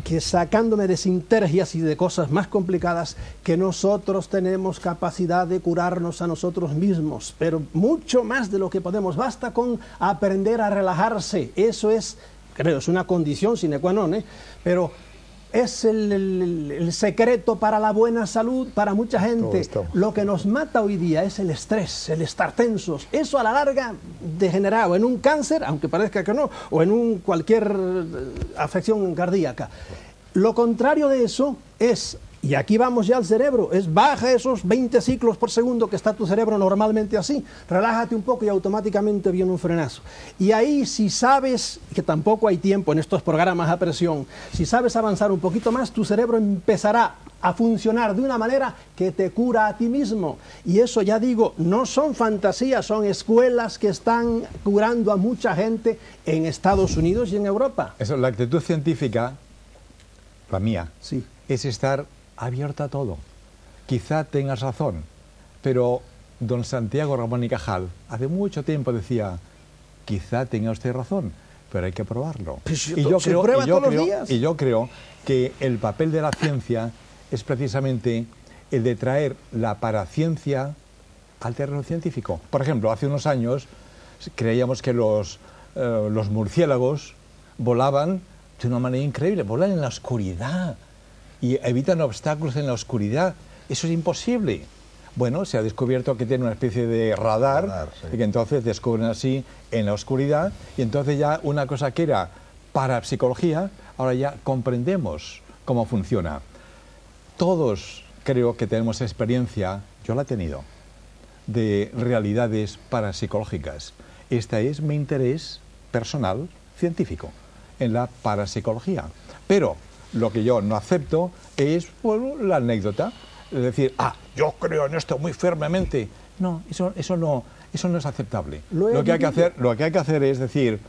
[SPEAKER 6] que sacándome de sinergias y de cosas más complicadas, que nosotros tenemos capacidad de curarnos a nosotros mismos, pero mucho más de lo que podemos. Basta con aprender a relajarse. Eso es, creo, es una condición sine qua non, pero es el secreto para la buena salud para mucha gente. Lo que nos mata hoy día es el estrés, el estar tensos. Eso a la larga degenera en un cáncer, aunque parezca que no, o en cualquier afección cardíaca. Lo contrario de eso es, y aquí vamos ya al cerebro, es baja esos 20 ciclos por segundo que está tu cerebro normalmente así, relájate un poco y automáticamente viene un frenazo. Y ahí, si sabes, que tampoco hay tiempo en estos programas a presión, si sabes avanzar un poquito más, tu cerebro empezará a funcionar de una manera que te cura a ti mismo. Y eso, ya digo, no son fantasías, son escuelas que están curando a mucha gente en Estados Unidos y en Europa.
[SPEAKER 4] Eso, la actitud científica, la mía,
[SPEAKER 6] sí,
[SPEAKER 4] es estar abierta a todo. Quizá tengas razón, pero don Santiago Ramón y Cajal hace mucho tiempo decía, quizá tenga usted razón, pero hay que probarlo.
[SPEAKER 6] Pues
[SPEAKER 4] Y yo creo que el papel de la ciencia es precisamente el de traer la paraciencia al terreno científico. Por ejemplo, hace unos años creíamos que los murciélagos volaban de una manera increíble, volan en la oscuridad y evitan obstáculos en la oscuridad. Eso es imposible. Bueno, se ha descubierto que tiene una especie de radar sí, y que entonces descubren así en la oscuridad, y entonces ya una cosa que era parapsicología, ahora ya comprendemos cómo funciona. Todos creo que tenemos experiencia, yo la he tenido, de realidades parapsicológicas. Este es mi interés personal científico en la parapsicología. Pero lo que yo no acepto es, bueno, la anécdota. Es decir, yo creo en esto muy firmemente. No, eso no es aceptable. Lo que hay que hacer es decir,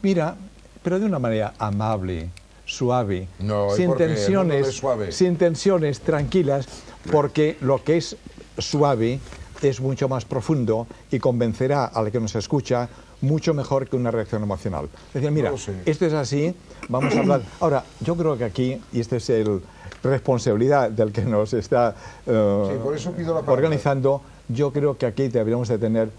[SPEAKER 4] mira, pero de una manera amable, suave, sin tensiones, tranquilas, porque lo que es suave es mucho más profundo y convencerá al que nos escucha mucho mejor que una reacción emocional. Es decir, mira, esto es así, vamos a hablar. Ahora, yo creo que aquí, y esta es la responsabilidad del que nos está
[SPEAKER 7] por eso pido la
[SPEAKER 4] organizando, yo creo que aquí deberíamos de tener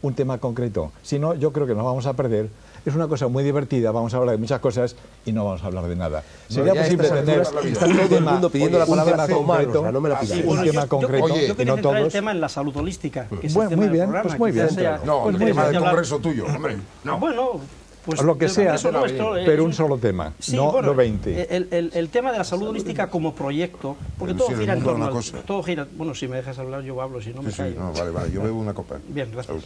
[SPEAKER 4] un tema concreto. Si no, yo creo que nos vamos a perder. Es una cosa muy divertida, vamos a hablar de muchas cosas y no vamos a hablar de nada. Sería posible tener
[SPEAKER 1] todo el mundo pidiendo la palabra concreto,
[SPEAKER 4] no me la pidáis. Un tema concreto.
[SPEAKER 5] Yo quería centrar el tema en la salud holística, que es el tema
[SPEAKER 4] muy bien,
[SPEAKER 5] del programa,
[SPEAKER 4] pues muy bien.
[SPEAKER 7] No, el tema del congreso tuyo, hombre. No.
[SPEAKER 5] Bueno, pues
[SPEAKER 4] lo que sea, pero un solo tema,
[SPEAKER 5] sí,
[SPEAKER 4] no 20.
[SPEAKER 5] El tema de la salud holística como proyecto, porque todo gira en torno todo gira. Bueno, si me dejas hablar yo hablo, si no me callo.
[SPEAKER 7] No, vale, yo bebo una copa.
[SPEAKER 5] Bien, gracias.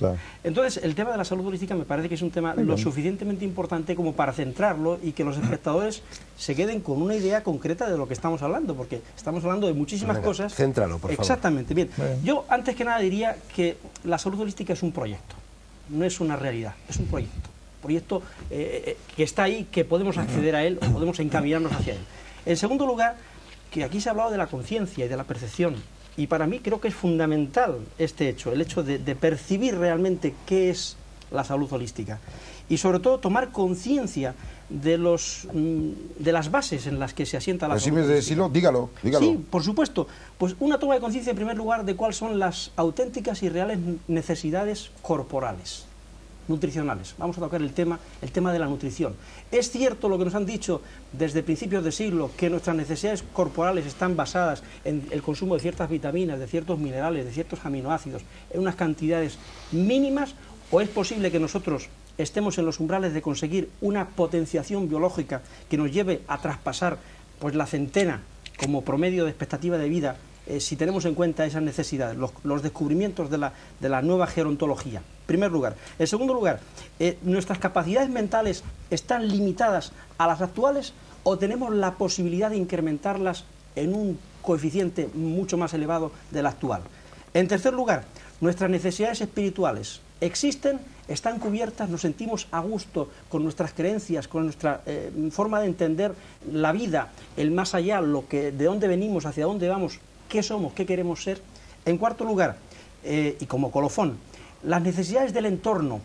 [SPEAKER 5] Entonces, el tema de la salud holística me parece que es un tema lo suficientemente importante como para centrarlo y que los espectadores se queden con una idea concreta de lo que estamos hablando, porque estamos hablando de muchísimas cosas.
[SPEAKER 1] Céntralo, por favor.
[SPEAKER 5] Exactamente, bien. Yo, antes que nada, diría que la salud holística es un proyecto, no es una realidad, es un proyecto que está ahí, que podemos acceder a él o podemos encaminarnos hacia él. En segundo lugar, que aquí se ha hablado de la conciencia y de la percepción, y para mí creo que es fundamental este hecho, el hecho de percibir realmente qué es la salud holística y sobre todo tomar conciencia de las bases en las que se asienta la salud holística.
[SPEAKER 7] Decirlo, dígalo.
[SPEAKER 5] Sí, por supuesto. Pues una toma de conciencia en primer lugar de cuáles son las auténticas y reales necesidades corporales, nutricionales. Vamos a tocar el tema de la nutrición. Es cierto lo que nos han dicho desde principios de siglo, que nuestras necesidades corporales están basadas en el consumo de ciertas vitaminas, de ciertos minerales, de ciertos aminoácidos, en unas cantidades mínimas, o es posible que nosotros estemos en los umbrales de conseguir una potenciación biológica que nos lleve a traspasar pues la centena como promedio de expectativa de vida, si tenemos en cuenta esas necesidades, los descubrimientos de la nueva gerontología, en primer lugar. En segundo lugar, ¿nuestras capacidades mentales están limitadas a las actuales o tenemos la posibilidad de incrementarlas en un coeficiente mucho más elevado del actual? En tercer lugar, ¿nuestras necesidades espirituales existen, están cubiertas, nos sentimos a gusto con nuestras creencias, con nuestra forma de entender la vida, el más allá, de dónde venimos, hacia dónde vamos, qué somos, qué queremos ser? En cuarto lugar, y como colofón, las necesidades del entorno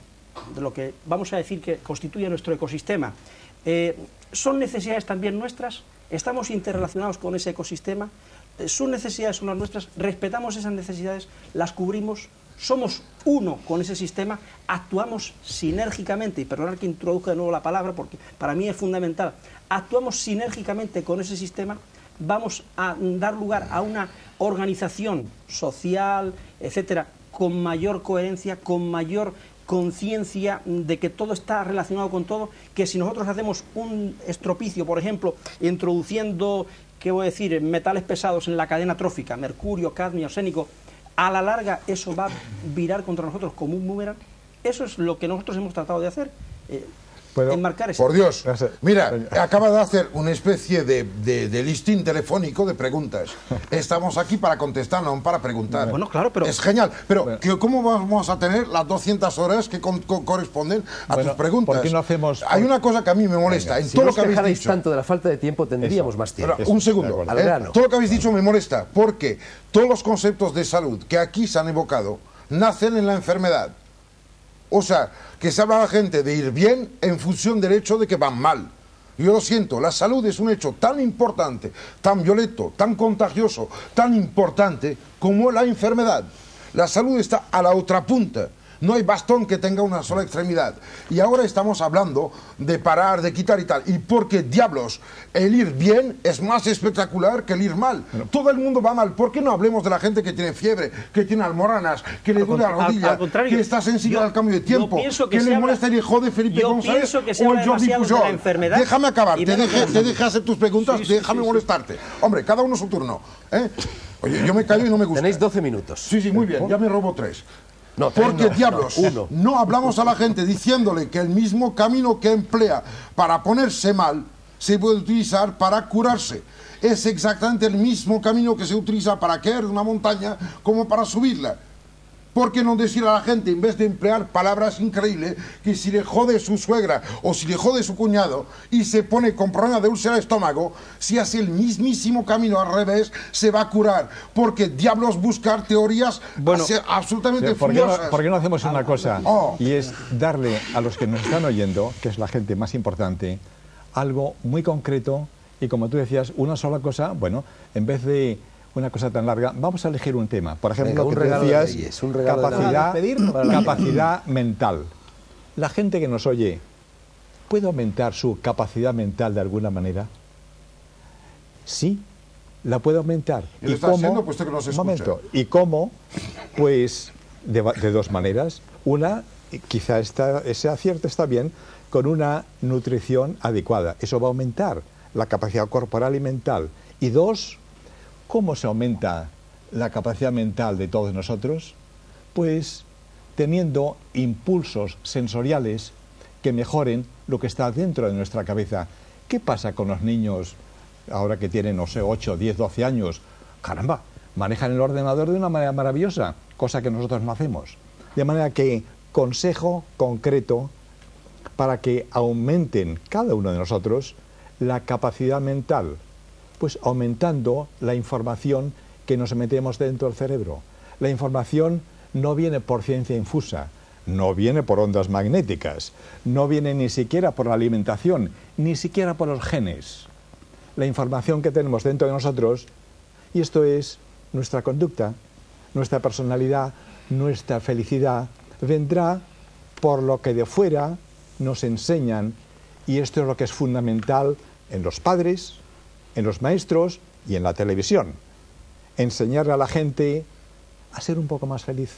[SPEAKER 5] de lo que vamos a decir que constituye nuestro ecosistema, ¿son necesidades también nuestras? ¿Estamos interrelacionados con ese ecosistema? ¿Sus necesidades son las nuestras? ¿Respetamos esas necesidades? ¿Las cubrimos? ¿Somos uno con ese sistema? ¿Actuamos sinérgicamente? Y perdonad que introduzca de nuevo la palabra porque para mí es fundamental. ¿Actuamos sinérgicamente con ese sistema? ¿Vamos a dar lugar a una organización social, etcétera, con mayor coherencia, con mayor conciencia de que todo está relacionado con todo, que si nosotros hacemos un estropicio, por ejemplo, introduciendo, ¿qué voy a decir?, metales pesados en la cadena trófica, mercurio, cadmio, arsénico, a la larga eso va a virar contra nosotros como un boomerang? Eso es lo que nosotros hemos tratado de hacer. Enmarcar ese...
[SPEAKER 7] Por Dios, mira, acaba de hacer una especie de listín telefónico de preguntas. Estamos aquí para contestar, no para preguntar.
[SPEAKER 5] Bueno, claro, pero...
[SPEAKER 7] Es genial, pero ¿cómo vamos a tener las 200 horas que corresponden a tus preguntas?
[SPEAKER 4] ¿Por qué no hacemos...?
[SPEAKER 7] Hay una cosa que a mí me molesta. En
[SPEAKER 1] si
[SPEAKER 7] todo
[SPEAKER 1] no
[SPEAKER 7] lo que habéis
[SPEAKER 1] quejarais
[SPEAKER 7] dicho,
[SPEAKER 1] tanto de la falta de tiempo, tendríamos más tiempo.
[SPEAKER 7] un segundo.
[SPEAKER 1] Al grano.
[SPEAKER 7] Todo lo que habéis dicho me molesta, porque todos los conceptos de salud que aquí se han evocado nacen en la enfermedad. O sea, que se habla a la gente de ir bien en función del hecho de que van mal. Yo lo siento, la salud es un hecho tan importante, tan violento, tan contagioso, tan importante como la enfermedad. La salud está a la otra punta. No hay bastón que tenga una sola extremidad. Y ahora estamos hablando de parar, de quitar y tal. Y porque, diablos, el ir bien es más espectacular que el ir mal. Todo el mundo va mal. ¿Por qué no hablemos de la gente que tiene fiebre, que tiene almoranas, que le duele la rodilla, que está sensible al cambio de tiempo, que le molesta el hijo de Felipe González o el Jordi Pujol? Déjame acabar, te dejé hacer tus preguntas, déjame molestarte. Hombre, cada uno su turno. Oye, yo me callo y no me gusta.
[SPEAKER 1] Tenéis 12 minutos.
[SPEAKER 7] Sí, muy bien, ya me robo 3.
[SPEAKER 1] No,
[SPEAKER 7] porque,
[SPEAKER 1] no,
[SPEAKER 7] diablos, no hablamos a la gente diciéndole que el mismo camino que emplea para ponerse mal se puede utilizar para curarse. Es exactamente el mismo camino que se utiliza para caer de una montaña como para subirla. ¿Por qué no decir a la gente, en vez de emplear palabras increíbles, que si le jode su suegra o si le jode su cuñado y se pone con problema de úlcera de estómago, si hace el mismísimo camino al revés, se va a curar? Porque diablos buscar teorías absolutamente furiosas.
[SPEAKER 4] ¿Por qué no hacemos una cosa? Y es darle a los que nos están oyendo, que es la gente más importante, algo muy concreto y, como tú decías, una sola cosa. Bueno, en vez de una cosa tan larga, vamos a elegir un tema. Por ejemplo, lo que decías, capacidad mental. La gente que nos oye, ¿puede aumentar su capacidad mental de alguna manera? Sí, la puede aumentar.
[SPEAKER 7] ¿Y cómo? Puesto que nos escucha.
[SPEAKER 4] Un momento. ¿Y cómo? Pues de dos maneras. Una, quizá ese acierto está bien, con una nutrición adecuada. Eso va a aumentar la capacidad corporal y mental. Y dos, ¿cómo se aumenta la capacidad mental de todos nosotros? Pues teniendo impulsos sensoriales que mejoren lo que está dentro de nuestra cabeza. ¿Qué pasa con los niños ahora que tienen, no sé, 8, 10, 12 años? Caramba, manejan el ordenador de una manera maravillosa, cosa que nosotros no hacemos. De manera que consejo concreto para que aumenten cada uno de nosotros la capacidad mental, pues aumentando la información que nos metemos dentro del cerebro. La información no viene por ciencia infusa, no viene por ondas magnéticas, no viene ni siquiera por la alimentación, ni siquiera por los genes. La información que tenemos dentro de nosotros, y esto es nuestra conducta, nuestra personalidad, nuestra felicidad, vendrá por lo que de fuera nos enseñan, y esto es lo que es fundamental en los padres, en los maestros y en la televisión. Enseñarle a la gente a ser un poco más feliz.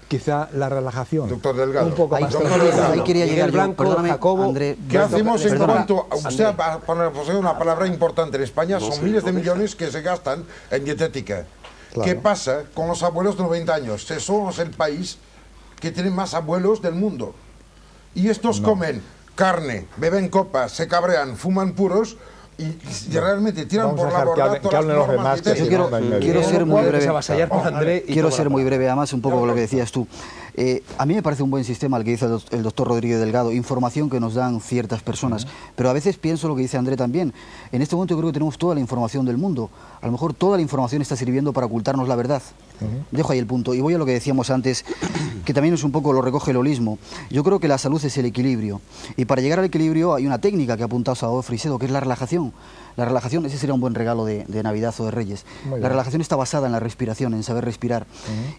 [SPEAKER 4] Quizá la relajación.
[SPEAKER 7] Doctor Delgado.
[SPEAKER 4] Un poco más
[SPEAKER 2] ahí quería llegar yo. Perdóname,
[SPEAKER 1] Jacobo,
[SPEAKER 2] André.
[SPEAKER 7] ¿Qué hacemos en cuanto a usted posee una palabra importante en España? Son miles de millones que se gastan en dietética. Claro. ¿Qué pasa con los abuelos de 90 años? Somos el país que tiene más abuelos del mundo. Y estos comen carne, beben copas, se cabrean, fuman puros y realmente tiran
[SPEAKER 4] Vamos a
[SPEAKER 7] por la
[SPEAKER 4] dejar que
[SPEAKER 7] borda
[SPEAKER 4] hablen- que
[SPEAKER 7] todas
[SPEAKER 4] hablen
[SPEAKER 7] las
[SPEAKER 4] los
[SPEAKER 7] normas
[SPEAKER 4] demás, que
[SPEAKER 7] y
[SPEAKER 4] si
[SPEAKER 7] técnicas.
[SPEAKER 4] no,
[SPEAKER 2] quiero ser muy breve.
[SPEAKER 1] avasallar con André y
[SPEAKER 2] Quiero
[SPEAKER 1] toma
[SPEAKER 2] ser
[SPEAKER 1] la
[SPEAKER 2] muy
[SPEAKER 1] palabra.
[SPEAKER 2] breve, además, un poco con lo que decías tú. A mí me parece un buen sistema el que dice el doctor Rodríguez Delgado, información que nos dan ciertas personas, pero a veces pienso lo que dice André también. En este momento yo creo que tenemos toda la información del mundo. A lo mejor toda la información está sirviendo para ocultarnos la verdad. Dejo ahí el punto. Y voy a lo que decíamos antes, que también es un poco lo recoge el holismo. Yo creo que la salud es el equilibrio. Y para llegar al equilibrio hay una técnica que ha apuntado Salvador Freixedo, que es la relajación. La relajación, ese sería un buen regalo de Navidad o de Reyes. La relajación está basada en la respiración, en saber respirar.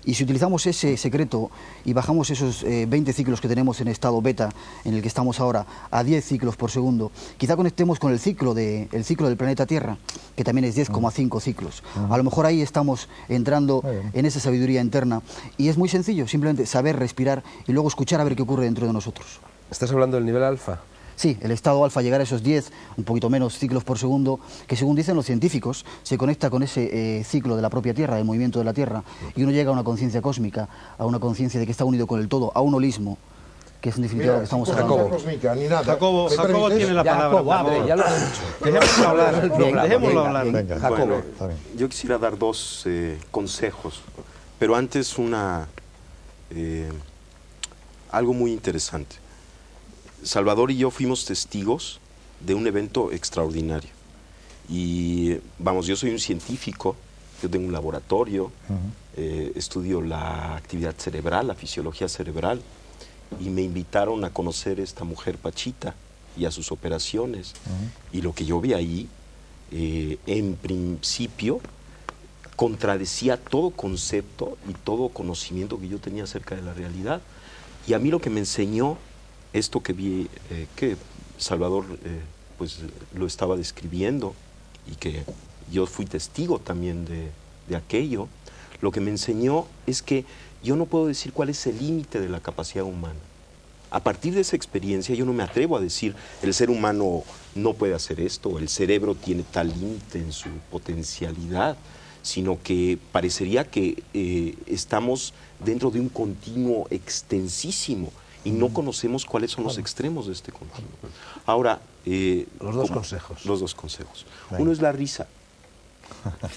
[SPEAKER 2] Y si utilizamos ese secreto y bajamos esos 20 ciclos que tenemos en estado beta, en el que estamos ahora, a 10 ciclos por segundo, quizá conectemos con el ciclo del planeta Tierra, que también es 10,5 ciclos. A lo mejor ahí estamos entrando en esa sabiduría interna. Y es muy sencillo, simplemente saber respirar y luego escuchar a ver qué ocurre dentro de nosotros.
[SPEAKER 1] ¿Estás hablando del nivel alfa?
[SPEAKER 2] Sí, el estado alfa, llegar a esos 10, un poquito menos ciclos por segundo, que según dicen los científicos, se conecta con ese ciclo de la propia Tierra, del movimiento de la Tierra, y uno llega a una conciencia cósmica, a una conciencia de que está unido con el todo, a un holismo, que es en definitiva lo que estamos hablando.
[SPEAKER 7] Cósmica, ni nada.
[SPEAKER 6] Jacobo
[SPEAKER 7] ¿Me permites?
[SPEAKER 6] tiene la palabra.
[SPEAKER 1] Jacobo,
[SPEAKER 6] por
[SPEAKER 1] André,
[SPEAKER 6] favor.
[SPEAKER 1] ya lo has dicho.
[SPEAKER 6] Dejémoslo hablar. Dejémoslo hablar.
[SPEAKER 4] Venga.
[SPEAKER 1] Jacobo.
[SPEAKER 3] Bueno,
[SPEAKER 4] está bien.
[SPEAKER 3] yo quisiera dar dos consejos, pero antes algo muy interesante. Salvador y yo fuimos testigos de un evento extraordinario. Y vamos, yo soy un científico, yo tengo un laboratorio, estudio la actividad cerebral, la fisiología cerebral, y me invitaron a conocer a esta mujer Pachita y a sus operaciones. Y lo que yo vi ahí, en principio, contradecía todo concepto y todo conocimiento que yo tenía acerca de la realidad. Y a mí lo que me enseñó esto que vi, que Salvador pues lo estaba describiendo y que yo fui testigo también de aquello, lo que me enseñó es que yo no puedo decir cuál es el límite de la capacidad humana. A partir de esa experiencia yo no me atrevo a decir el ser humano no puede hacer esto, el cerebro tiene tal límite en su potencialidad, sino que parecería que estamos dentro de un continuo extensísimo y no conocemos cuáles son los extremos de este continuo. Ahora,
[SPEAKER 1] Los dos consejos.
[SPEAKER 3] Los dos consejos. Uno es la risa.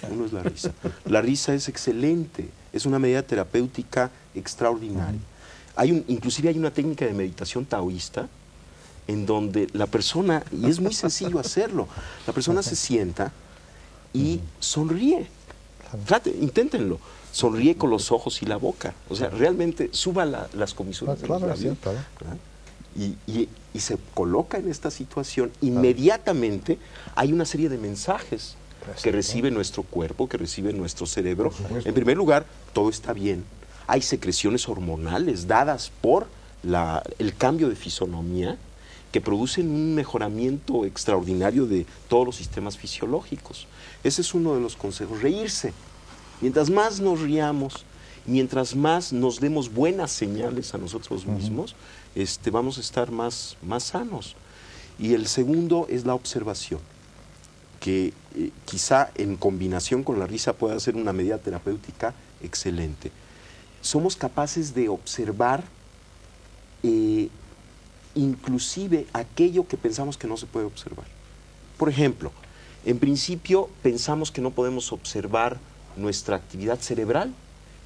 [SPEAKER 3] Uno es la risa. La risa es excelente, es una medida terapéutica extraordinaria. Inclusive hay una técnica de meditación taoísta en donde la persona, y es muy sencillo hacerlo, la persona se sienta y sonríe. Inténtenlo. Sonríe con los ojos y la boca. O sea, realmente suba las comisuras de los labios, y se coloca en esta situación. Inmediatamente hay una serie de mensajes que recibe nuestro cuerpo, que recibe nuestro cerebro. En primer lugar, todo está bien. Hay secreciones hormonales dadas por el cambio de fisonomía que producen un mejoramiento extraordinario de todos los sistemas fisiológicos. Ese es uno de los consejos. Reírse. Mientras más nos riamos, mientras más nos demos buenas señales a nosotros mismos, vamos a estar más sanos. Y el segundo es la observación, que quizá en combinación con la risa pueda ser una medida terapéutica excelente. Somos capaces de observar inclusive aquello que pensamos que no se puede observar. Por ejemplo, en principio pensamos que no podemos observar nuestra actividad cerebral,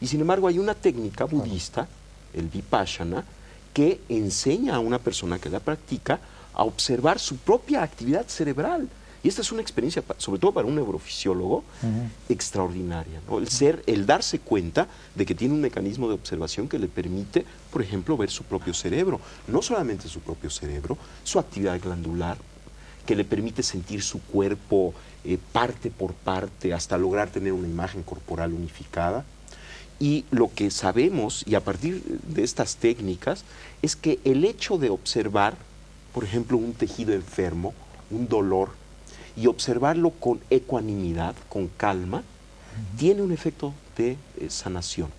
[SPEAKER 3] y sin embargo hay una técnica budista, el Vipassana, que enseña a una persona que la practica a observar su propia actividad cerebral. Y esta es una experiencia, sobre todo para un neurofisiólogo, extraordinaria, ¿no? El darse cuenta de que tiene un mecanismo de observación que le permite, por ejemplo, ver su propio cerebro. No solamente su propio cerebro, su actividad glandular, que le permite sentir su cuerpo parte por parte hasta lograr tener una imagen corporal unificada. Y lo que sabemos, y a partir de estas técnicas, es que el hecho de observar, por ejemplo, un tejido enfermo, un dolor, y observarlo con ecuanimidad, con calma, tiene un efecto de sanación.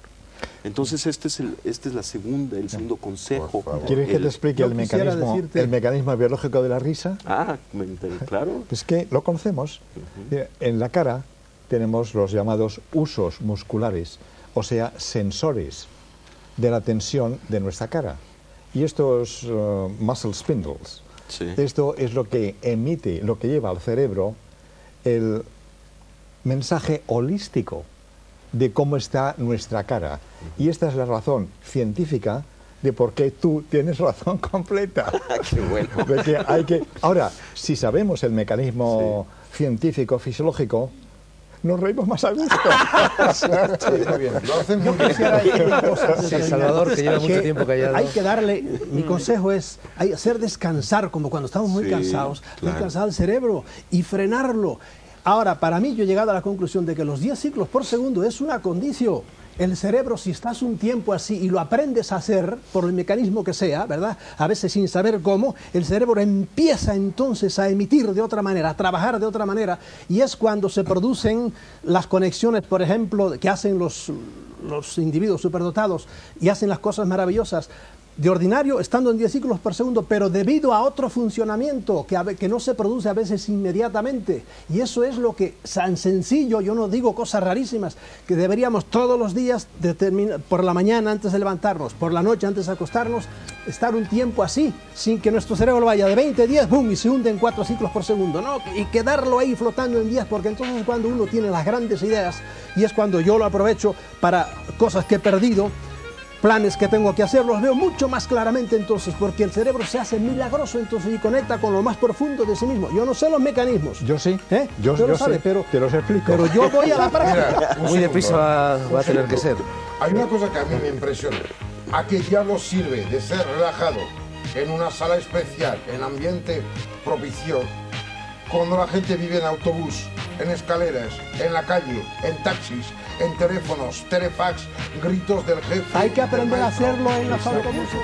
[SPEAKER 3] Entonces este es el segundo consejo.
[SPEAKER 4] ¿Quieres que te explique el mecanismo biológico de la risa?
[SPEAKER 3] Claro.
[SPEAKER 4] Es que lo conocemos. En la cara tenemos los llamados usos musculares, o sea, sensores de la tensión de nuestra cara. Y estos muscle spindles
[SPEAKER 3] Sí.
[SPEAKER 4] Esto es lo que emite, lo que lleva al cerebro el mensaje holístico de cómo está nuestra cara. Y esta es la razón científica de por qué tú tienes razón completa.
[SPEAKER 3] Qué bueno.
[SPEAKER 4] De que hay que... Ahora, si sabemos el mecanismo científico, fisiológico, nos reímos más a gusto.
[SPEAKER 7] Muy bien, lo hacen muy bien.
[SPEAKER 6] Quisiera decir una cosa,
[SPEAKER 1] Sí, Salvador, que lleva mucho tiempo callado.
[SPEAKER 6] Hay que darle, mi consejo es hacer descansar, como cuando estamos muy
[SPEAKER 3] Sí,
[SPEAKER 6] cansados,
[SPEAKER 3] claro.
[SPEAKER 6] descansar el cerebro y frenarlo. Ahora, para mí yo he llegado a la conclusión de que los 10 ciclos por segundo es una condición. El cerebro, si estás un tiempo así y lo aprendes a hacer, por el mecanismo que sea, ¿verdad? A veces sin saber cómo, el cerebro empieza entonces a emitir de otra manera, a trabajar de otra manera, y es cuando se producen las conexiones, por ejemplo, que hacen los individuos superdotados y hacen las cosas maravillosas. De ordinario, estando en 10 ciclos por segundo, pero debido a otro funcionamiento que no se produce a veces inmediatamente. Y eso es lo que, tan sencillo, yo no digo cosas rarísimas, que deberíamos todos los días, por la mañana antes de levantarnos, por la noche antes de acostarnos, estar un tiempo así, sin que nuestro cerebro vaya de 20 a 10, boom, y se hunde en 4 ciclos por segundo, ¿no? Y quedarlo ahí flotando en 10, porque entonces es cuando uno tiene las grandes ideas, y es cuando yo lo aprovecho para cosas que he perdido, planes que tengo que hacer, los veo mucho más claramente entonces, porque el cerebro se hace milagroso entonces y conecta con lo más profundo de sí mismo. Yo no sé los mecanismos.
[SPEAKER 4] Yo sí.
[SPEAKER 6] Yo
[SPEAKER 4] Yo
[SPEAKER 6] lo sabe,
[SPEAKER 4] sé,
[SPEAKER 6] pero
[SPEAKER 4] te los explico.
[SPEAKER 6] Pero yo voy a la práctica.
[SPEAKER 7] Mira, un
[SPEAKER 1] Muy
[SPEAKER 7] segundo.
[SPEAKER 1] deprisa va a tener que ser.
[SPEAKER 7] Hay una cosa que a mí me impresiona. ¿A qué diablo sirve de ser relajado en una sala especial, en ambiente propicio, cuando la gente vive en autobús, en escaleras, en la calle, en taxis, en teléfonos, telefax, gritos del jefe?
[SPEAKER 6] Hay que aprender
[SPEAKER 7] del
[SPEAKER 6] a
[SPEAKER 7] maestro?
[SPEAKER 6] hacerlo en los autobuses.